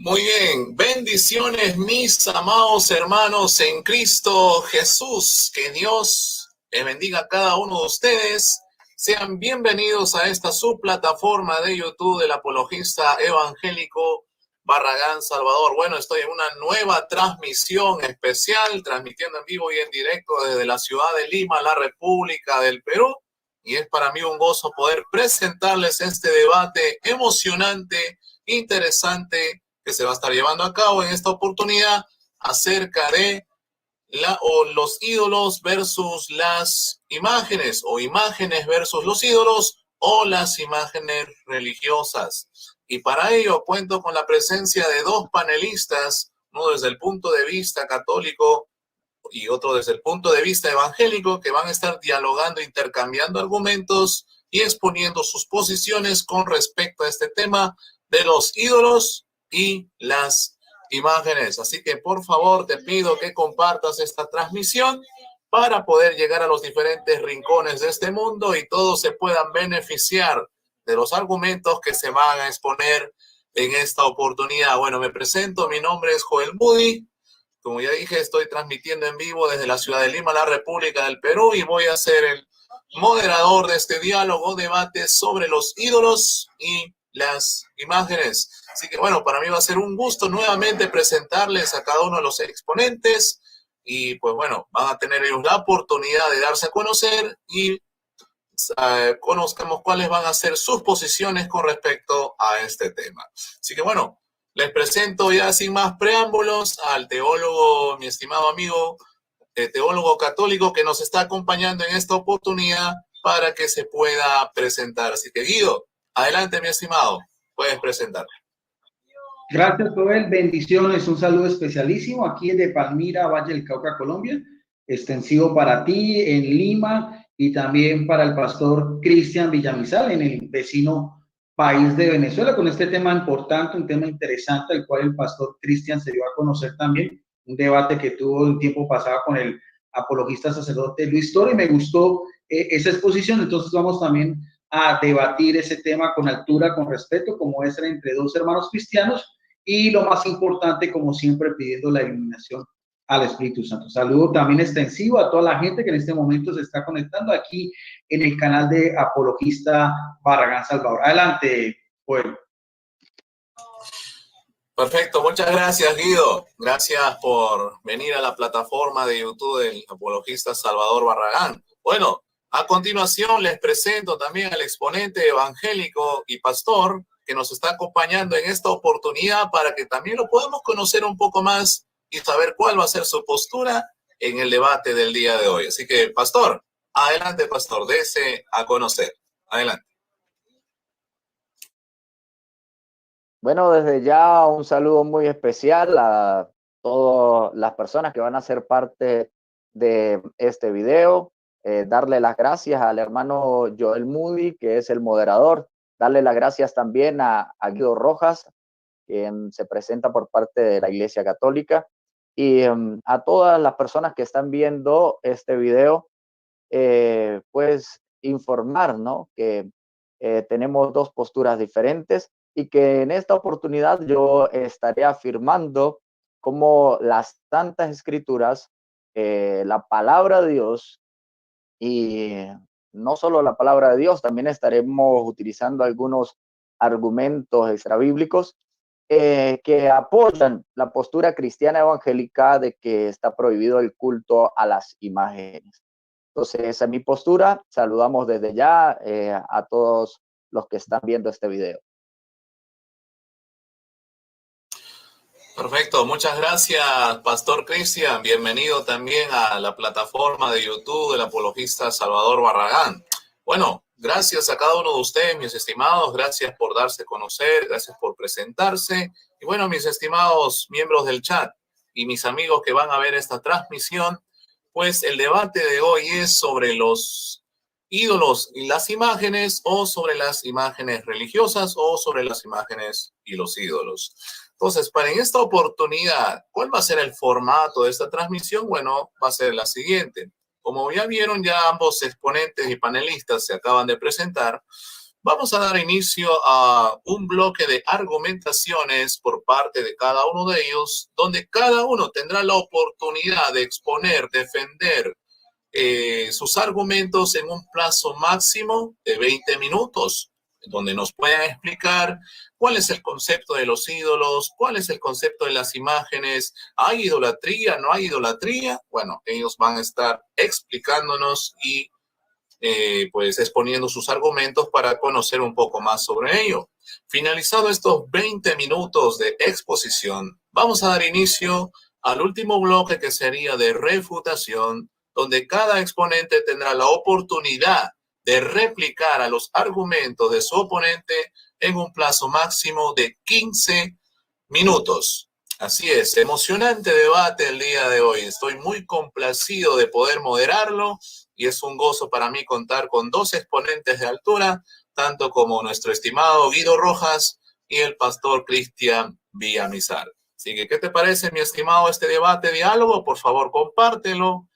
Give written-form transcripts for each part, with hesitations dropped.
Muy bien, bendiciones mis amados hermanos en Cristo Jesús, que Dios les bendiga a cada uno de ustedes. Sean bienvenidos a esta subplataforma de YouTube del apologista evangélico Barragán Salvador. Bueno, estoy en una nueva transmisión especial, transmitiendo en vivo y en directo desde la ciudad de Lima, la República del Perú. Y es para mí un gozo poder presentarles este debate emocionante, interesante, que se va a estar llevando a cabo en esta oportunidad acerca de los ídolos versus las imágenes, o imágenes versus los ídolos, o las imágenes religiosas. Y para ello cuento con la presencia de dos panelistas, uno desde el punto de vista católico y otro desde el punto de vista evangélico, que van a estar dialogando, intercambiando argumentos y exponiendo sus posiciones con respecto a este tema de los ídolos y las imágenes. Así que por favor te pido que compartas esta transmisión para poder llegar a los diferentes rincones de este mundo y todos se puedan beneficiar de los argumentos que se van a exponer en esta oportunidad. Bueno, me presento, mi nombre es Joel Moody. Como ya dije, estoy transmitiendo en vivo desde la ciudad de Lima, la República del Perú, y voy a ser el moderador de este diálogo, debate sobre los ídolos y las imágenes. Así que bueno, para mí va a ser un gusto nuevamente presentarles a cada uno de los exponentes y pues bueno, van a tener ellos la oportunidad de darse a conocer y conozcamos cuáles van a ser sus posiciones con respecto a este tema. Así que bueno, les presento ya sin más preámbulos al teólogo, mi estimado amigo, teólogo católico que nos está acompañando en esta oportunidad para que se pueda presentar. Así que Guido, adelante mi estimado, puedes presentar. Gracias, Joel. Bendiciones. Un saludo especialísimo aquí de Palmira, Valle del Cauca, Colombia. Extensivo para ti en Lima y también para el pastor Cristian Villamizar en el vecino país de Venezuela, con este tema importante, un tema interesante, el cual el pastor Cristian se dio a conocer también, un debate que tuvo un tiempo pasado con el apologista sacerdote Luis Toro, y me gustó esa exposición. Entonces vamos también a debatir ese tema con altura, con respeto, como es entre dos hermanos cristianos, y lo más importante, como siempre, pidiendo la iluminación al Espíritu Santo. Saludo también extensivo a toda la gente que en este momento se está conectando aquí en el canal de Apologista Barragán Salvador. Adelante, Joel. Perfecto, muchas gracias Guido. Gracias por venir a la plataforma de YouTube del apologista Salvador Barragán. Bueno, a continuación les presento también al exponente evangélico y pastor que nos está acompañando en esta oportunidad para que también lo podamos conocer un poco más y saber cuál va a ser su postura en el debate del día de hoy. Así que, pastor, adelante, pastor, dése a conocer. Adelante. Bueno, desde ya un saludo muy especial a todas las personas que van a ser parte de este video. Darle las gracias al hermano Joel Moody, que es el moderador. Darle las gracias también a Guido Rojas, quien se presenta por parte de la Iglesia Católica. Y a todas las personas que están viendo este video, pues informar, ¿no? Que tenemos dos posturas diferentes y que en esta oportunidad yo estaré afirmando cómo las Santas Escrituras, la palabra de Dios, y no solo la palabra de Dios, también estaremos utilizando algunos argumentos extrabíblicos que apoyan la postura cristiana evangélica de que está prohibido el culto a las imágenes. Entonces, esa es mi postura. Saludamos desde ya a todos los que están viendo este video. Perfecto, muchas gracias, Pastor Cristian. Bienvenido también a la plataforma de YouTube del apologista Salvador Barragán. Bueno, gracias a cada uno de ustedes, mis estimados. Gracias por darse a conocer, gracias por presentarse. Y bueno, mis estimados miembros del chat y mis amigos que van a ver esta transmisión, pues el debate de hoy es sobre los ídolos y las imágenes, o sobre las imágenes religiosas, o sobre las imágenes y los ídolos. Entonces, para en esta oportunidad, ¿cuál va a ser el formato de esta transmisión? Bueno, va a ser la siguiente. Como ya vieron, ya ambos exponentes y panelistas se acaban de presentar. Vamos a dar inicio a un bloque de argumentaciones por parte de cada uno de ellos, donde cada uno tendrá la oportunidad de exponer, defender sus argumentos en un plazo máximo de 20 minutos, donde nos puedan explicar cuál es el concepto de los ídolos, cuál es el concepto de las imágenes, ¿hay idolatría, no hay idolatría? Bueno, ellos van a estar explicándonos y pues exponiendo sus argumentos para conocer un poco más sobre ello. Finalizado estos 20 minutos de exposición, vamos a dar inicio al último bloque, que sería de refutación, donde cada exponente tendrá la oportunidad de replicar a los argumentos de su oponente en un plazo máximo de 15 minutos. Así es, emocionante debate el día de hoy. Estoy muy complacido de poder moderarlo y es un gozo para mí contar con dos exponentes de altura, tanto como nuestro estimado Guido Rojas y el pastor Cristian Villamizar. Así que, ¿qué te parece, mi estimado, este debate, diálogo? Por favor, compártelo.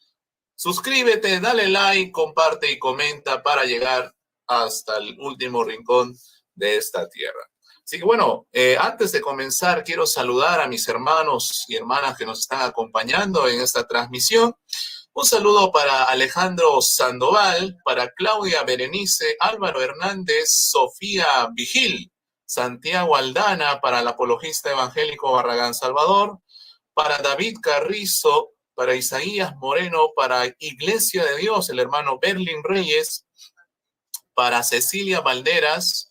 Suscríbete, dale like, comparte y comenta para llegar hasta el último rincón de esta tierra. Así que bueno, antes de comenzar, quiero saludar a mis hermanos y hermanas que nos están acompañando en esta transmisión. Un saludo para Alejandro Sandoval, para Claudia Berenice, Álvaro Hernández, Sofía Vigil, Santiago Aldana, para el apologista evangélico Barragán Salvador, para David Carrizo, para Isaías Moreno, para Iglesia de Dios, el hermano Berlin Reyes, para Cecilia Valderas,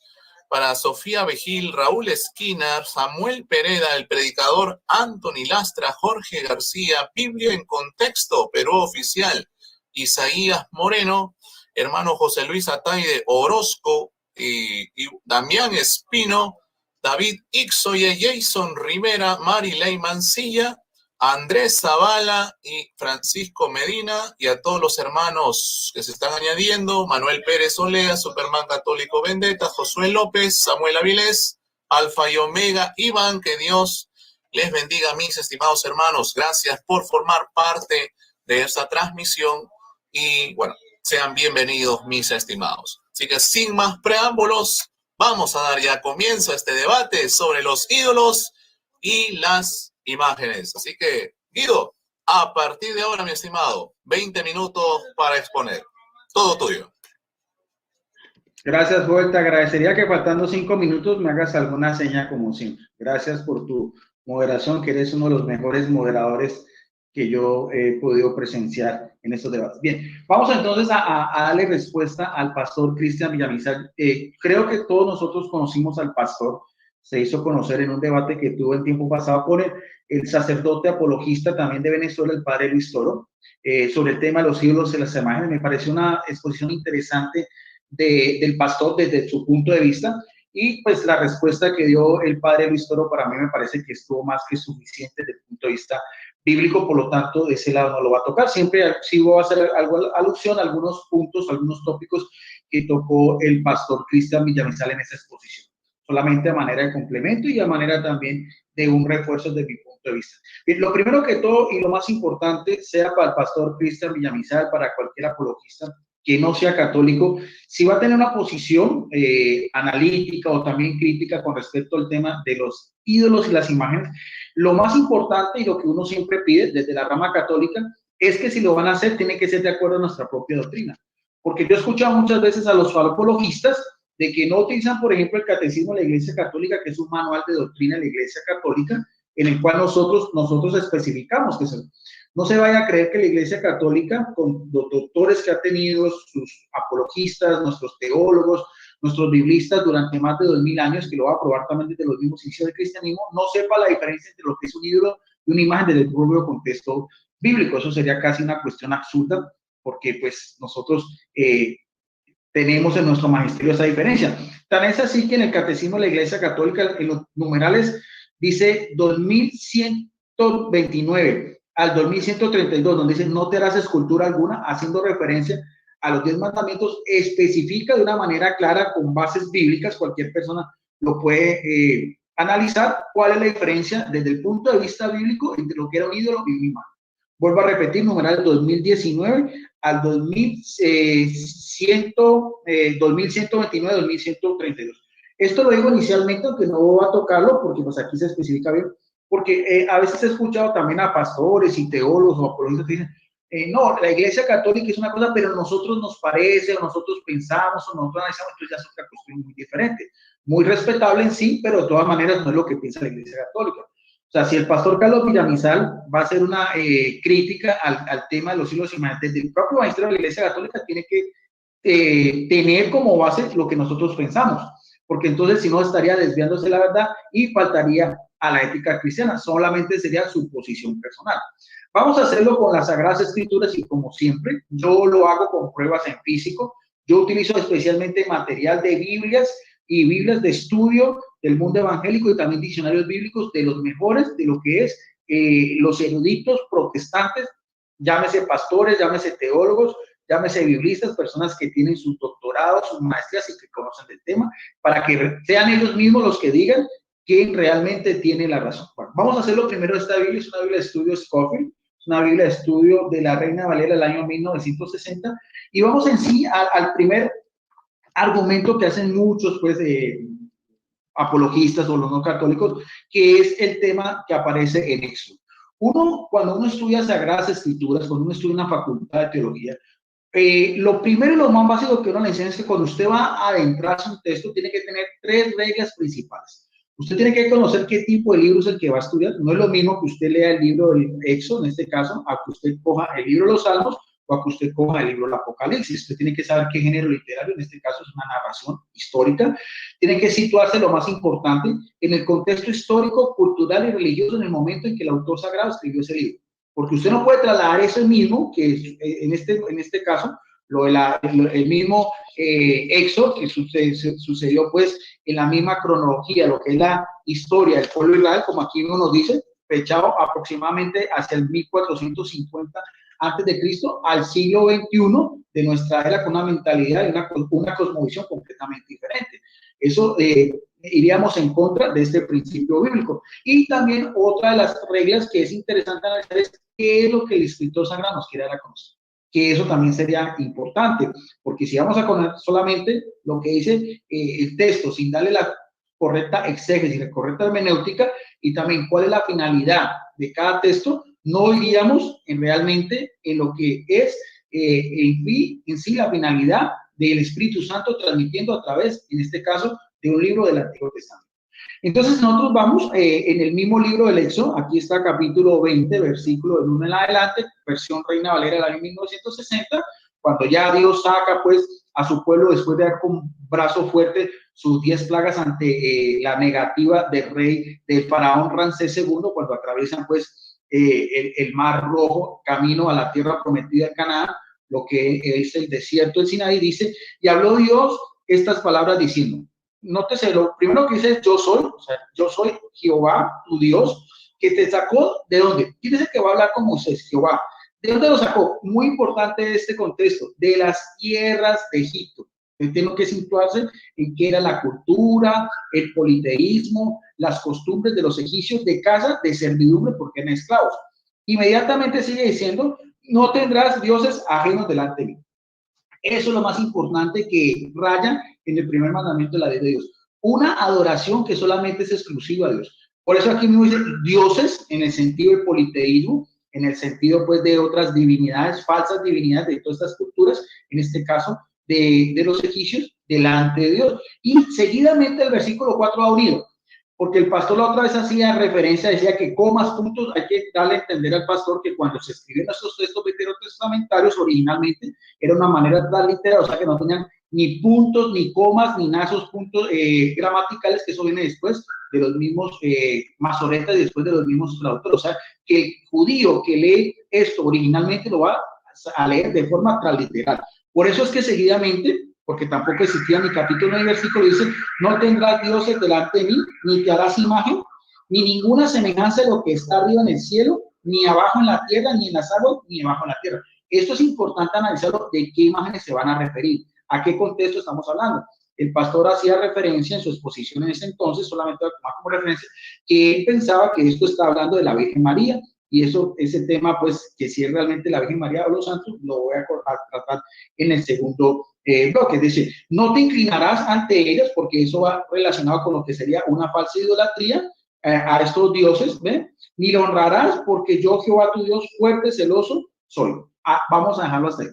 para Sofía Vigil, Raúl Esquinar, Samuel Pereda, el predicador Anthony Lastra, Jorge García, Biblia en Contexto, Perú Oficial, Isaías Moreno, hermano José Luis Ataide Orozco y Damián Espino, David Ixoye, Jason Rivera, Marilei Mancilla, Andrés Zavala y Francisco Medina, y a todos los hermanos que se están añadiendo: Manuel Pérez Olea, Superman Católico Vendetta, Josué López, Samuel Avilés, Alfa y Omega, Iván. Que Dios les bendiga, mis estimados hermanos. Gracias por formar parte de esta transmisión y bueno, sean bienvenidos, mis estimados. Así que sin más preámbulos, vamos a dar ya comienzo a este debate sobre los ídolos y las imágenes. Así que, Guido, a partir de ahora, mi estimado, 20 minutos para exponer. Todo tuyo. Gracias, Joel. Te agradecería que faltando 5 minutos me hagas alguna seña como siempre. Gracias por tu moderación, que eres uno de los mejores moderadores que yo he podido presenciar en estos debates. Bien, vamos entonces a darle respuesta al pastor Cristian Villamizar. Creo que todos nosotros conocimos al pastor. Se hizo conocer en un debate que tuvo el tiempo pasado con el sacerdote apologista también de Venezuela, el padre Luis Toro, sobre el tema de los ídolos y las imágenes. Me pareció una exposición interesante del pastor desde su punto de vista, y pues la respuesta que dio el padre Luis Toro para mí me parece que estuvo más que suficiente desde el punto de vista bíblico. Por lo tanto, de ese lado no lo va a tocar. Siempre sí voy a hacer alusión a algunos puntos, algunos tópicos que tocó el pastor Cristian Villamizar en esa exposición, solamente a manera de complemento y a manera también de un refuerzo desde mi punto de vista. Bien, lo primero que todo y lo más importante, sea para el pastor Cristian Villamizar, para cualquier apologista que no sea católico, si va a tener una posición analítica o también crítica con respecto al tema de los ídolos y las imágenes, lo más importante y lo que uno siempre pide desde la rama católica es que si lo van a hacer, tiene que ser de acuerdo a nuestra propia doctrina. Porque yo he escuchado muchas veces a los apologistas de que no utilizan, por ejemplo, el catecismo de la Iglesia Católica, que es un manual de doctrina de la Iglesia Católica, en el cual nosotros especificamos que no se vaya a creer que la Iglesia Católica, con los doctores que ha tenido, sus apologistas, nuestros teólogos, nuestros biblistas durante más de 2000 años, que lo va a probar también desde los mismos inicios del cristianismo, no sepa la diferencia entre lo que es un ídolo y una imagen desde el propio contexto bíblico. Eso sería casi una cuestión absurda, porque pues nosotros tenemos en nuestro magisterio esa diferencia. Tan es así que en el catecismo de la Iglesia Católica, en los numerales, dice 2129 al 2132, donde dice no te harás escultura alguna, haciendo referencia a los 10 mandamientos, especifica de una manera clara, con bases bíblicas. Cualquier persona lo puede analizar cuál es la diferencia desde el punto de vista bíblico entre lo que era un ídolo y una imagen. Vuelvo a repetir, numeral 2019 al 2129, 2132. Esto lo digo inicialmente, aunque no voy a tocarlo, porque pues aquí se especifica bien, porque a veces he escuchado también a pastores y teólogos o apologistas que dicen, no, la Iglesia Católica es una cosa, pero nosotros nos parece, o nosotros pensamos, o nosotros analizamos, entonces ya es otra cuestión muy diferente. Muy respetable en sí, pero de todas maneras no es lo que piensa la Iglesia Católica. O sea, si el pastor Carlos Villamizar va a hacer una crítica al tema de los siglos imanentes del propio magisterio de la Iglesia Católica, tiene que tener como base lo que nosotros pensamos, porque entonces si no estaría desviándose la verdad y faltaría a la ética cristiana, solamente sería su posición personal. Vamos a hacerlo con las Sagradas Escrituras y como siempre, yo lo hago con pruebas en físico. Yo utilizo especialmente material de Biblias y Biblias de estudio del mundo evangélico y también diccionarios bíblicos de los mejores, de lo que es los eruditos protestantes, llámese pastores, llámese teólogos, llámese biblistas, personas que tienen sus doctorados, sus maestrías y que conocen del tema, para que sean ellos mismos los que digan quién realmente tiene la razón. Bueno, vamos a hacerlo primero. Esta Biblia es una Biblia de estudio Scofield, es una Biblia de estudio de la Reina Valera del año 1960, y vamos en sí al primer argumento que hacen muchos, pues, apologistas o los no católicos, que es el tema que aparece en Éxodo. Cuando uno estudia Sagradas Escrituras, cuando uno estudia una facultad de teología, lo primero y lo más básico que uno le enseña es que cuando usted va a adentrarse en un texto, tiene que tener 3 reglas principales. Usted tiene que conocer qué tipo de libro es el que va a estudiar. No es lo mismo que usted lea el libro del Éxodo, en este caso, a que usted coja el libro de los Salmos o a que usted coja el libro del Apocalipsis. Usted tiene que saber qué género literario, en este caso es una narración histórica. Tiene que situarse lo más importante en el contexto histórico, cultural y religioso en el momento en que el autor sagrado escribió ese libro. Porque usted no puede trasladar eso mismo, que en este caso, el mismo Éxodo, que sucedió pues en la misma cronología, lo que es la historia del pueblo de Israel, como aquí uno nos dice, fechado aproximadamente hacia el 1450 antes de Cristo al siglo XXI de nuestra era, con una mentalidad y una cosmovisión completamente diferente. Eso iríamos en contra de este principio bíblico. Y también otra de las reglas que es interesante analizar es qué es lo que el escritor sagrado nos quiere dar a conocer. Que eso también sería importante, porque si vamos a conocer solamente lo que dice el texto, sin darle la correcta exégesis, la correcta hermenéutica, y también cuál es la finalidad de cada texto, no iríamos realmente en lo que es en sí la finalidad del Espíritu Santo transmitiendo a través, en este caso, de un libro del Antiguo Testamento. Entonces nosotros vamos en el mismo libro del Éxodo, aquí está capítulo 20, versículo del 1 en adelante, versión Reina Valera del año 1960, cuando ya Dios saca pues a su pueblo después de dar con brazo fuerte sus 10 plagas ante la negativa del rey, del faraón Ramsés II, cuando atraviesan pues el mar rojo, camino a la tierra prometida de Canaán, lo que es el desierto del Sinaí. Dice, y habló Dios estas palabras diciendo, nótese, lo primero que dice es yo soy, o sea, yo soy Jehová, tu Dios, que te sacó, ¿de dónde? ¿Quién es el que va a hablar con Moisés? Jehová. ¿De dónde lo sacó? Muy importante este contexto, de las tierras de Egipto. Tiene que situarse en qué era la cultura, el politeísmo, las costumbres de los egipcios de casa, de servidumbre, porque eran esclavos. Inmediatamente sigue diciendo, no tendrás dioses ajenos delante de mí. Eso es lo más importante que raya en el primer mandamiento de la ley de Dios. Una adoración que solamente es exclusiva a Dios. Por eso aquí mismo dice dioses en el sentido del politeísmo, en el sentido pues de otras divinidades, falsas divinidades de todas estas culturas, en este caso de los egipcios, delante de Dios. Y seguidamente el versículo 4 va unido, porque el pastor la otra vez hacía referencia, decía que comas, puntos, hay que darle a entender al pastor que cuando se escriben estos textos veterotestamentarios originalmente era una manera tan literal, o sea que no tenían ni puntos, ni comas, ni esos puntos gramaticales, que eso viene después de los mismos masoretas y después de los mismos traductores. O sea, que el judío que lee esto originalmente lo va a leer de forma transliteral. Por eso es que seguidamente, porque tampoco existía ni capítulo ni versículo, dice, no tendrás dioses delante de mí, ni te harás imagen, ni ninguna semejanza de lo que está arriba en el cielo, ni abajo en la tierra, ni en las aguas, ni abajo en la tierra. Esto es importante analizarlo, de qué imágenes se van a referir, a qué contexto estamos hablando. El pastor hacía referencia en su exposición en ese entonces, solamente como referencia, que él pensaba que esto está hablando de la Virgen María, y eso, ese tema, pues, que si es realmente la Virgen María o los santos, lo voy a tratar en el segundo bloque. Es decir, no te inclinarás ante ellos, porque eso va relacionado con lo que sería una falsa idolatría a estos dioses, ¿ven? Ni lo honrarás, porque yo, Jehová tu Dios, fuerte, celoso, soy. Vamos a dejarlo hasta ahí.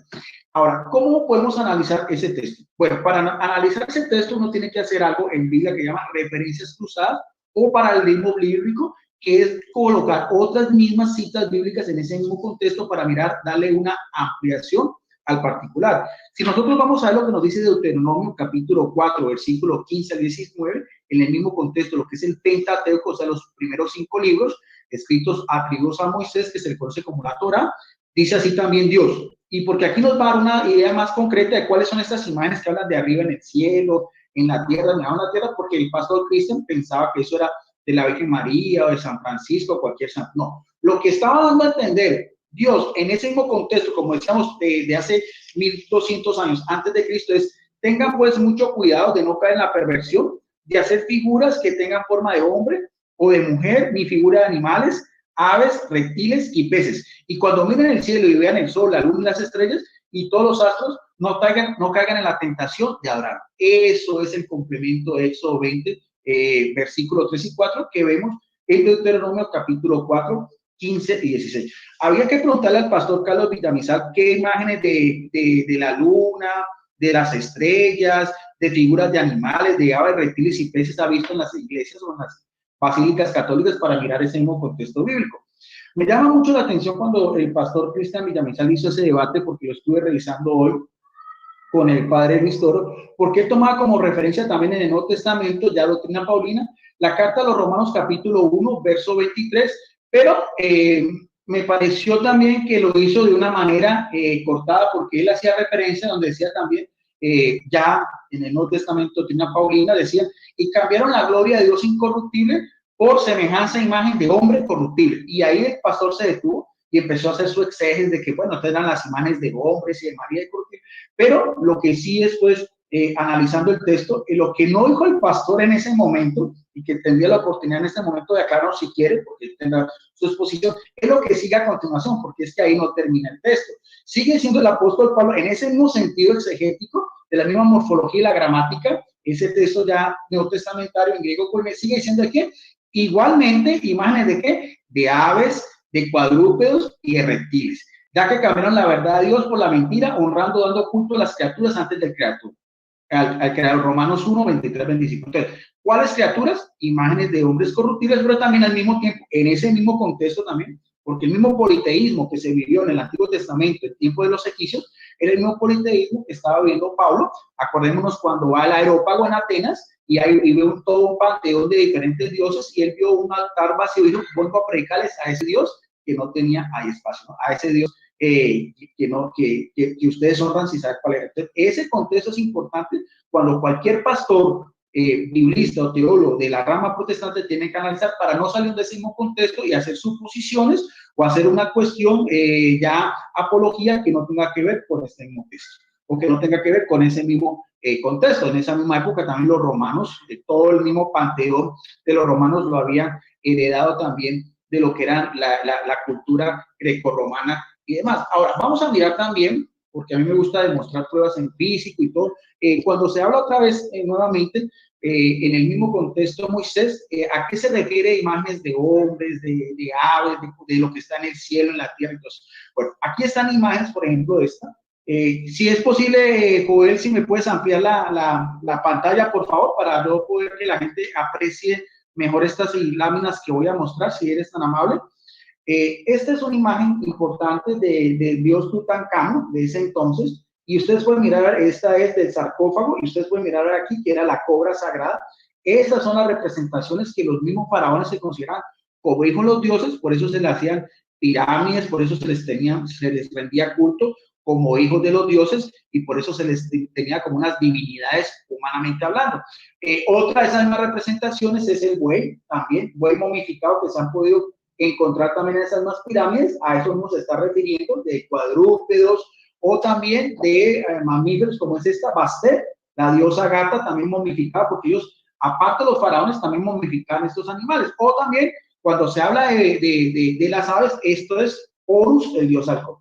Ahora, ¿cómo podemos analizar ese texto? Bueno, para analizar ese texto uno tiene que hacer algo en Biblia que se llama referencias cruzadas o paralelismo bíblico, que es colocar otras mismas citas bíblicas en ese mismo contexto para mirar, darle una ampliación al particular. Si nosotros vamos a ver lo que nos dice Deuteronomio capítulo 4, versículo 15 al 19, en el mismo contexto, lo que es el Pentateuco, o sea, los primeros 5 libros escritos atribuidos a Moisés, que se le conoce como la Torá, dice así también Dios. Y porque aquí nos va a dar una idea más concreta de cuáles son estas imágenes que hablan de arriba en el cielo, en la tierra, en la tierra, porque el pastor Cristian pensaba que eso era de la Virgen María o de San Francisco, cualquier santo. No, lo que estaba dando a entender Dios en ese mismo contexto, como decíamos, de hace 1200 años antes de Cristo, es: tengan pues mucho cuidado de no caer en la perversión de hacer figuras que tengan forma de hombre o de mujer, ni figura de animales, aves, reptiles y peces. Y cuando miren el cielo y vean el sol, la luna y las estrellas y todos los astros, no caigan en la tentación de adorar. Eso es el complemento de Éxodo 20, versículos 3 y 4, que vemos en Deuteronomio capítulo 4, 15 y 16. Había que preguntarle al pastor Carlos Villamizar qué imágenes de la luna, de las estrellas, de figuras de animales, de aves, reptiles y peces ha visto en las iglesias o en las basílicas católicas para mirar ese mismo contexto bíblico. Me llama mucho la atención cuando el pastor Cristian Villamizar hizo ese debate, porque lo estuve revisando hoy con el padre Luis Toro, porque él tomaba como referencia también en el Nuevo Testamento, ya doctrina paulina, la carta a los Romanos capítulo 1, verso 23, pero me pareció también que lo hizo de una manera cortada, porque él hacía referencia donde decía también, ya en el Nuevo Testamento, doctrina paulina, decía: y cambiaron la gloria de Dios incorruptible por semejanza e imagen de hombre corruptible. Y ahí el pastor se detuvo y empezó a hacer su exégesis de que, bueno, estas eran las imágenes de hombres y de María de corruptible. Pero lo que sí es, pues, analizando el texto, lo que no dijo el pastor en ese momento, y que tendría la oportunidad en este momento de aclarar si quiere, porque él tendrá su exposición, es lo que sigue a continuación, porque es que ahí no termina el texto. Sigue siendo el apóstol Pablo, en ese mismo sentido exegético, de la misma morfología y la gramática, ese texto ya neotestamentario en griego, pues sigue diciendo que igualmente imágenes de qué, de aves, de cuadrúpedos y de reptiles, ya que cambiaron la verdad de Dios por la mentira, honrando, dando culto a las criaturas antes del creador. Al creador, Romanos 1, 23, 25. Entonces, ¿cuáles criaturas? Imágenes de hombres corruptibles, pero también al mismo tiempo, en ese mismo contexto también, porque el mismo politeísmo que se vivió en el Antiguo Testamento, el tiempo de los egipcios, era el mismo politeísmo que estaba viviendo Pablo. Acordémonos cuando va al Areópago en Atenas y ahí ve todo un panteón de diferentes dioses, y él vio un altar vacío y dijo: vuelvo a predicarles a ese Dios que no tenía ahí espacio, ¿no? A ese Dios que ustedes honran sin saber cuál era. Entonces, ese contexto es importante cuando cualquier pastor, biblista o teólogo de la rama protestante tiene que analizar, para no salir de ese mismo contexto y hacer suposiciones o hacer una cuestión ya apología que no tenga que ver con este mismo texto, o que no tenga que ver con ese mismo contexto. En esa misma época también los romanos, todo el mismo panteón de los romanos lo habían heredado también de lo que era la cultura grecorromana y demás. Ahora, vamos a mirar también, porque a mí me gusta demostrar pruebas en físico y todo, cuando se habla otra vez nuevamente en el mismo contexto Moisés, ¿a qué se refiere imágenes de hombres, de aves, de lo que está en el cielo, en la tierra? Entonces, bueno, aquí están imágenes, por ejemplo, esta. Si es posible, Joel, si me puedes ampliar la pantalla, por favor, para no poder que la gente aprecie mejor estas láminas que voy a mostrar, si eres tan amable. Esta es una imagen importante de dios Tutankamón de ese entonces, y ustedes pueden mirar, esta es del sarcófago, y ustedes pueden mirar aquí que era la cobra sagrada. Esas son las representaciones que los mismos faraones se consideraban como hijos de los dioses, por eso se le hacían pirámides, por eso se les rendía culto como hijos de los dioses, y por eso se les tenía como unas divinidades humanamente hablando. Otra de esas mismas representaciones es el buey, también, buey momificado, que se han podido encontrar también en esas mismas pirámides. A eso nos está refiriendo, de cuadrúpedos, o también de mamíferos, como es esta Bastet, la diosa gata, también momificada, porque ellos, aparte de los faraones, también momificaban estos animales. O también Cuando se habla de las aves, esto es Horus, el dios halcón.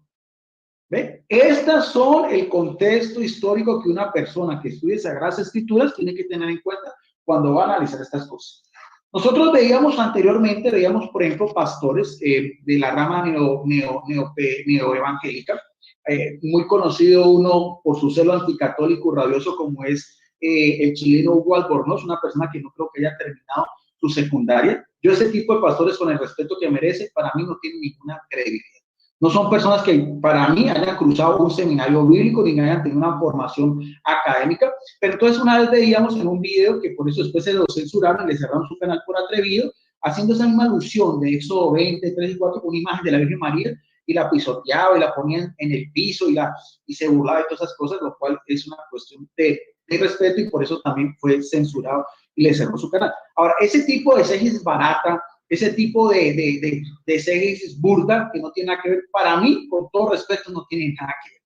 ¿Ve? Estas son el contexto histórico que una persona que estudie Sagradas Escrituras tiene que tener en cuenta cuando va a analizar estas cosas. Nosotros veíamos anteriormente, por ejemplo, pastores de la rama neoevangélica, muy conocido uno por su celo anticatólico rabioso como es el chileno Hugo Albornoz, una persona que no creo que haya terminado su secundaria. Yo ese tipo de pastores, con el respeto que merece, para mí no tienen ninguna credibilidad. No son personas que para mí hayan cruzado un seminario bíblico ni hayan tenido una formación académica, pero entonces una vez veíamos en un video que por eso después se lo censuraron y le cerraron su canal por atrevido, haciendo esa misma alusión de Éxodo 20, 3 y 4 con una imagen de la Virgen María y la pisoteaba y la ponían en el piso y se burlaba de todas esas cosas, lo cual es una cuestión de respeto y por eso también fue censurado y le cerró su canal. Ahora, ese tipo de exégesis barata, ese tipo de exégesis burda que no tiene nada que ver, para mí, con todo respeto, no tiene nada que ver.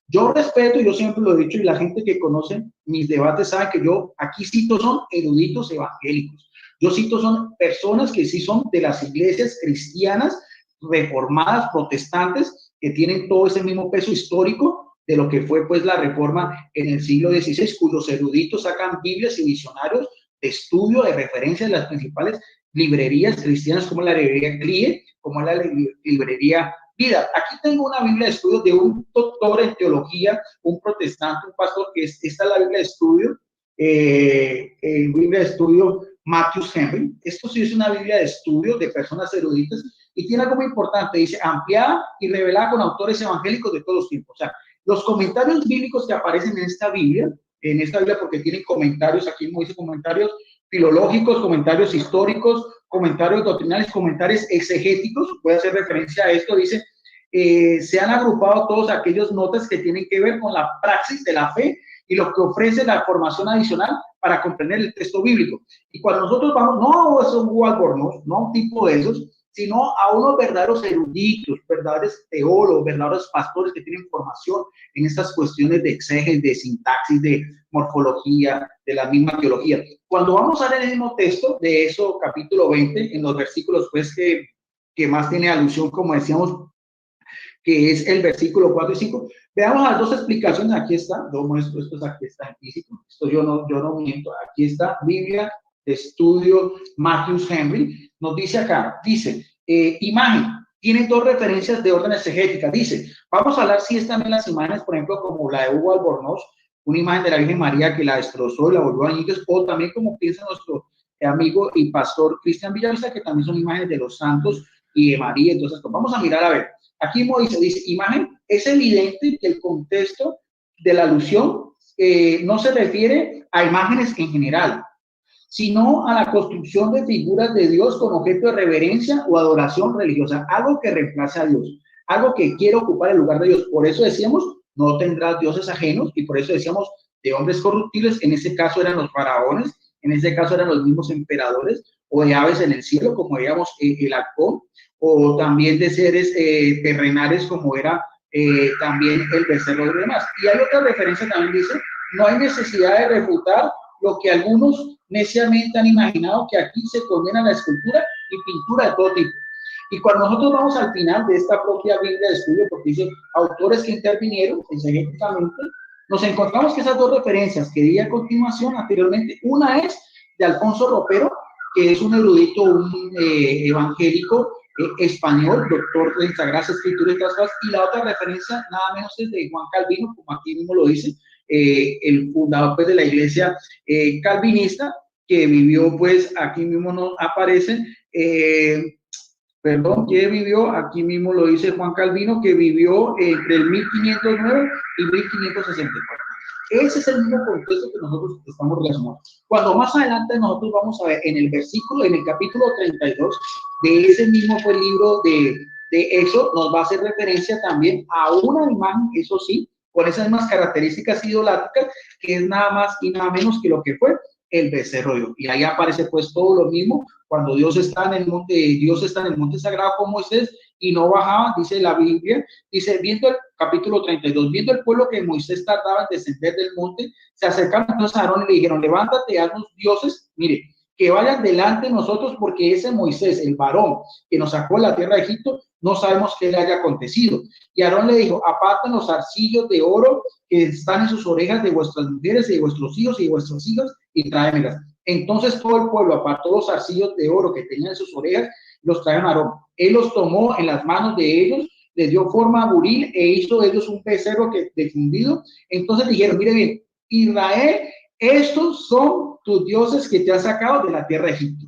Yo respeto, yo siempre lo he dicho, y la gente que conoce mis debates sabe que yo aquí cito son eruditos evangélicos. Yo cito son personas que sí son de las iglesias cristianas, reformadas, protestantes, que tienen todo ese mismo peso histórico de lo que fue pues la reforma en el siglo XVI, cuyos eruditos sacan Biblias y visionarios de estudio, de referencia de las principales librerías cristianas como la librería CLIE, como la librería Vida. Aquí tengo una Biblia de estudio de un doctor en teología, un protestante, un pastor, que esta es la Biblia de estudio, Biblia de estudio Matthews Henry. Esto sí es una Biblia de estudio de personas eruditas y tiene algo muy importante, dice ampliada y revelada con autores evangélicos de todos los tiempos. O sea, los comentarios bíblicos que aparecen en esta Biblia porque tienen comentarios, aquí mismo dice comentarios filológicos, comentarios históricos, comentarios doctrinales, comentarios exegéticos, puede hacer referencia a esto, dice, se han agrupado todos aquellos notas que tienen que ver con la praxis de la fe y lo que ofrece la formación adicional para comprender el texto bíblico. Y cuando nosotros vamos, no a esos Hugo Albornoz, no a un tipo de esos, sino a unos verdaderos eruditos, verdaderos teólogos, verdaderos pastores que tienen formación en estas cuestiones de exégesis, de sintaxis, de morfología, de la misma teología. Cuando vamos a leer el mismo texto de eso, capítulo 20, en los versículos pues que más tiene alusión, como decíamos, que es el versículo 4 y 5, veamos las dos explicaciones. Aquí está, lo muestro, esto aquí está en físico, esto yo no miento, aquí está, Biblia de estudio Matthews Henry, nos dice acá, dice, imagen, tiene dos referencias de orden exegética, dice, vamos a hablar si están en las imágenes, por ejemplo, como la de Hugo Albornoz, una imagen de la Virgen María que la destrozó y la volvió a añicos, o también como piensa nuestro amigo y pastor Cristian Villavista, que también son imágenes de los santos y de María. Entonces, vamos a mirar a ver, aquí dice imagen, es evidente que el contexto de la alusión no se refiere a imágenes en general, sino a la construcción de figuras de Dios con objeto de reverencia o adoración religiosa, algo que reemplace a Dios, algo que quiere ocupar el lugar de Dios. Por eso decíamos, no tendrás dioses ajenos, y por eso decíamos de hombres corruptibles, en ese caso eran los faraones, en ese caso eran los mismos emperadores, o de aves en el cielo, como veíamos el halcón, o también de seres terrenales, como era también el becerro y demás. Y hay otra referencia también, dice, no hay necesidad de refutar lo que algunos neciamente han imaginado, que aquí se condena la escultura y pintura de todo tipo. Y cuando nosotros vamos al final de esta propia Biblia de estudio, porque dice autores que intervinieron exegéticamente, nos encontramos que esas dos referencias que di a continuación anteriormente, una es de Alfonso Ropero, que es un erudito, un evangélico español, doctor en Sagradas Escrituras y otras cosas, y la otra referencia nada menos es de Juan Calvino, como aquí mismo lo dice, el fundador pues, de la iglesia calvinista, que vivió, pues aquí mismo nos aparece, que vivió, aquí mismo lo dice Juan Calvino, que vivió entre el 1509 y 1564. Ese es el mismo contexto que nosotros estamos relacionando. Cuando más adelante nosotros vamos a ver en el versículo, en el capítulo 32 de ese mismo fue el libro de Éxodo, nos va a hacer referencia también a una imagen, eso sí, con esas mismas características idolátricas, que es nada más y nada menos que lo que fue el becerro de oro. Y ahí aparece pues todo lo mismo, cuando Dios está en el monte sagrado con Moisés y no bajaba, dice la Biblia, dice, viendo el capítulo 32, viendo el pueblo que Moisés tardaba en descender del monte, se acercaron entonces a Aarón y le dijeron, levántate, haznos dioses, mire, que vayan delante de nosotros, porque ese Moisés, el varón que nos sacó de la tierra de Egipto, no sabemos qué le haya acontecido. Y Aarón le dijo, aparten los zarcillos de oro que están en sus orejas de vuestras mujeres y de vuestros hijos y de vuestras hijas, y tráemelas. Entonces todo el pueblo apartó los zarcillos de oro que tenían en sus orejas, los trajeron a Aarón. Él los tomó en las manos de ellos, les dio forma a buril e hizo de ellos un becerro de fundido. Entonces dijeron, mire bien, Israel, estos son tus dioses que te han sacado de la tierra de Egipto.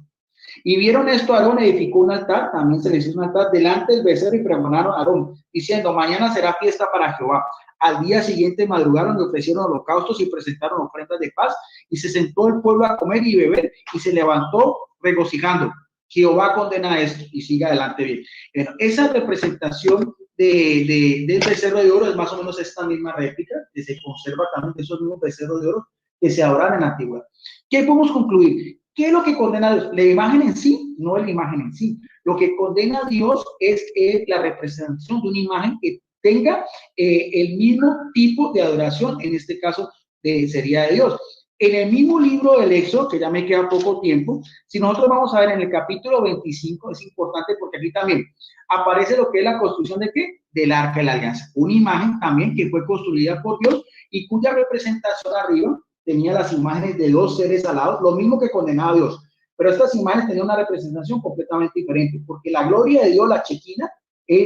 Y vieron esto, Aarón edificó un altar, también se les hizo un altar delante del becerro y pregonaron a Aarón, diciendo, mañana será fiesta para Jehová. Al día siguiente madrugaron y ofrecieron holocaustos y presentaron ofrendas de paz, y se sentó el pueblo a comer y beber, y se levantó regocijando. Jehová condena esto, y sigue adelante bien. Bueno, esa representación del becerro de oro es más o menos esta misma réplica, que se conserva también de esos mismos becerros de oro que se adoran en la antigüedad. ¿Qué podemos concluir? ¿Qué es lo que condena a Dios? La imagen en sí, no es la imagen en sí. Lo que condena a Dios es la representación de una imagen que tenga el mismo tipo de adoración, en este caso sería de Dios. En el mismo libro del Éxodo, que ya me queda poco tiempo, si nosotros vamos a ver en el capítulo 25, es importante porque aquí también aparece lo que es la construcción de ¿qué? Del Arca de la Alianza. Una imagen también que fue construida por Dios y cuya representación arriba tenía las imágenes de dos seres alados, lo mismo que condenaba a Dios. Pero estas imágenes tenían una representación completamente diferente, porque la gloria de Dios, la Chequina,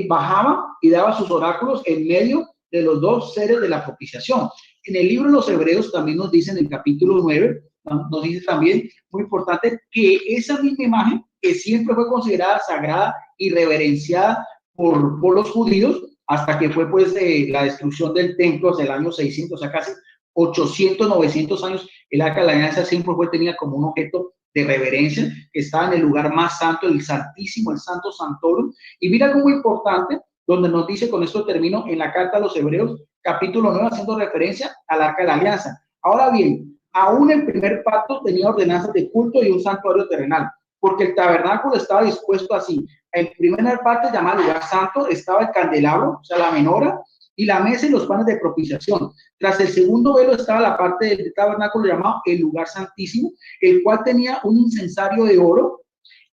bajaba y daba sus oráculos en medio de los dos seres de la propiciación. En el libro de los Hebreos también nos dice, en el capítulo 9, nos dice también, muy importante, que esa misma imagen, que siempre fue considerada sagrada y reverenciada por los judíos, hasta que fue pues la destrucción del templo hacia el año 600, o sea, casi 800, 900 años, el Arca de la Alianza siempre fue tenida como un objeto de reverencia, que estaba en el lugar más santo, el Santísimo, el Santo Santorum. Y mira cómo importante, donde nos dice, con esto termino, en la carta a los Hebreos, capítulo 9, haciendo referencia al Arca de la Alianza. Ahora bien, aún el primer pacto tenía ordenanzas de culto y un santuario terrenal, porque el tabernáculo estaba dispuesto así. En primer parte, llamado lugar santo, estaba el candelabro, o sea, la menorá, y la mesa y los panes de propiciación. Tras el segundo velo estaba la parte del tabernáculo llamado el lugar santísimo, el cual tenía un incensario de oro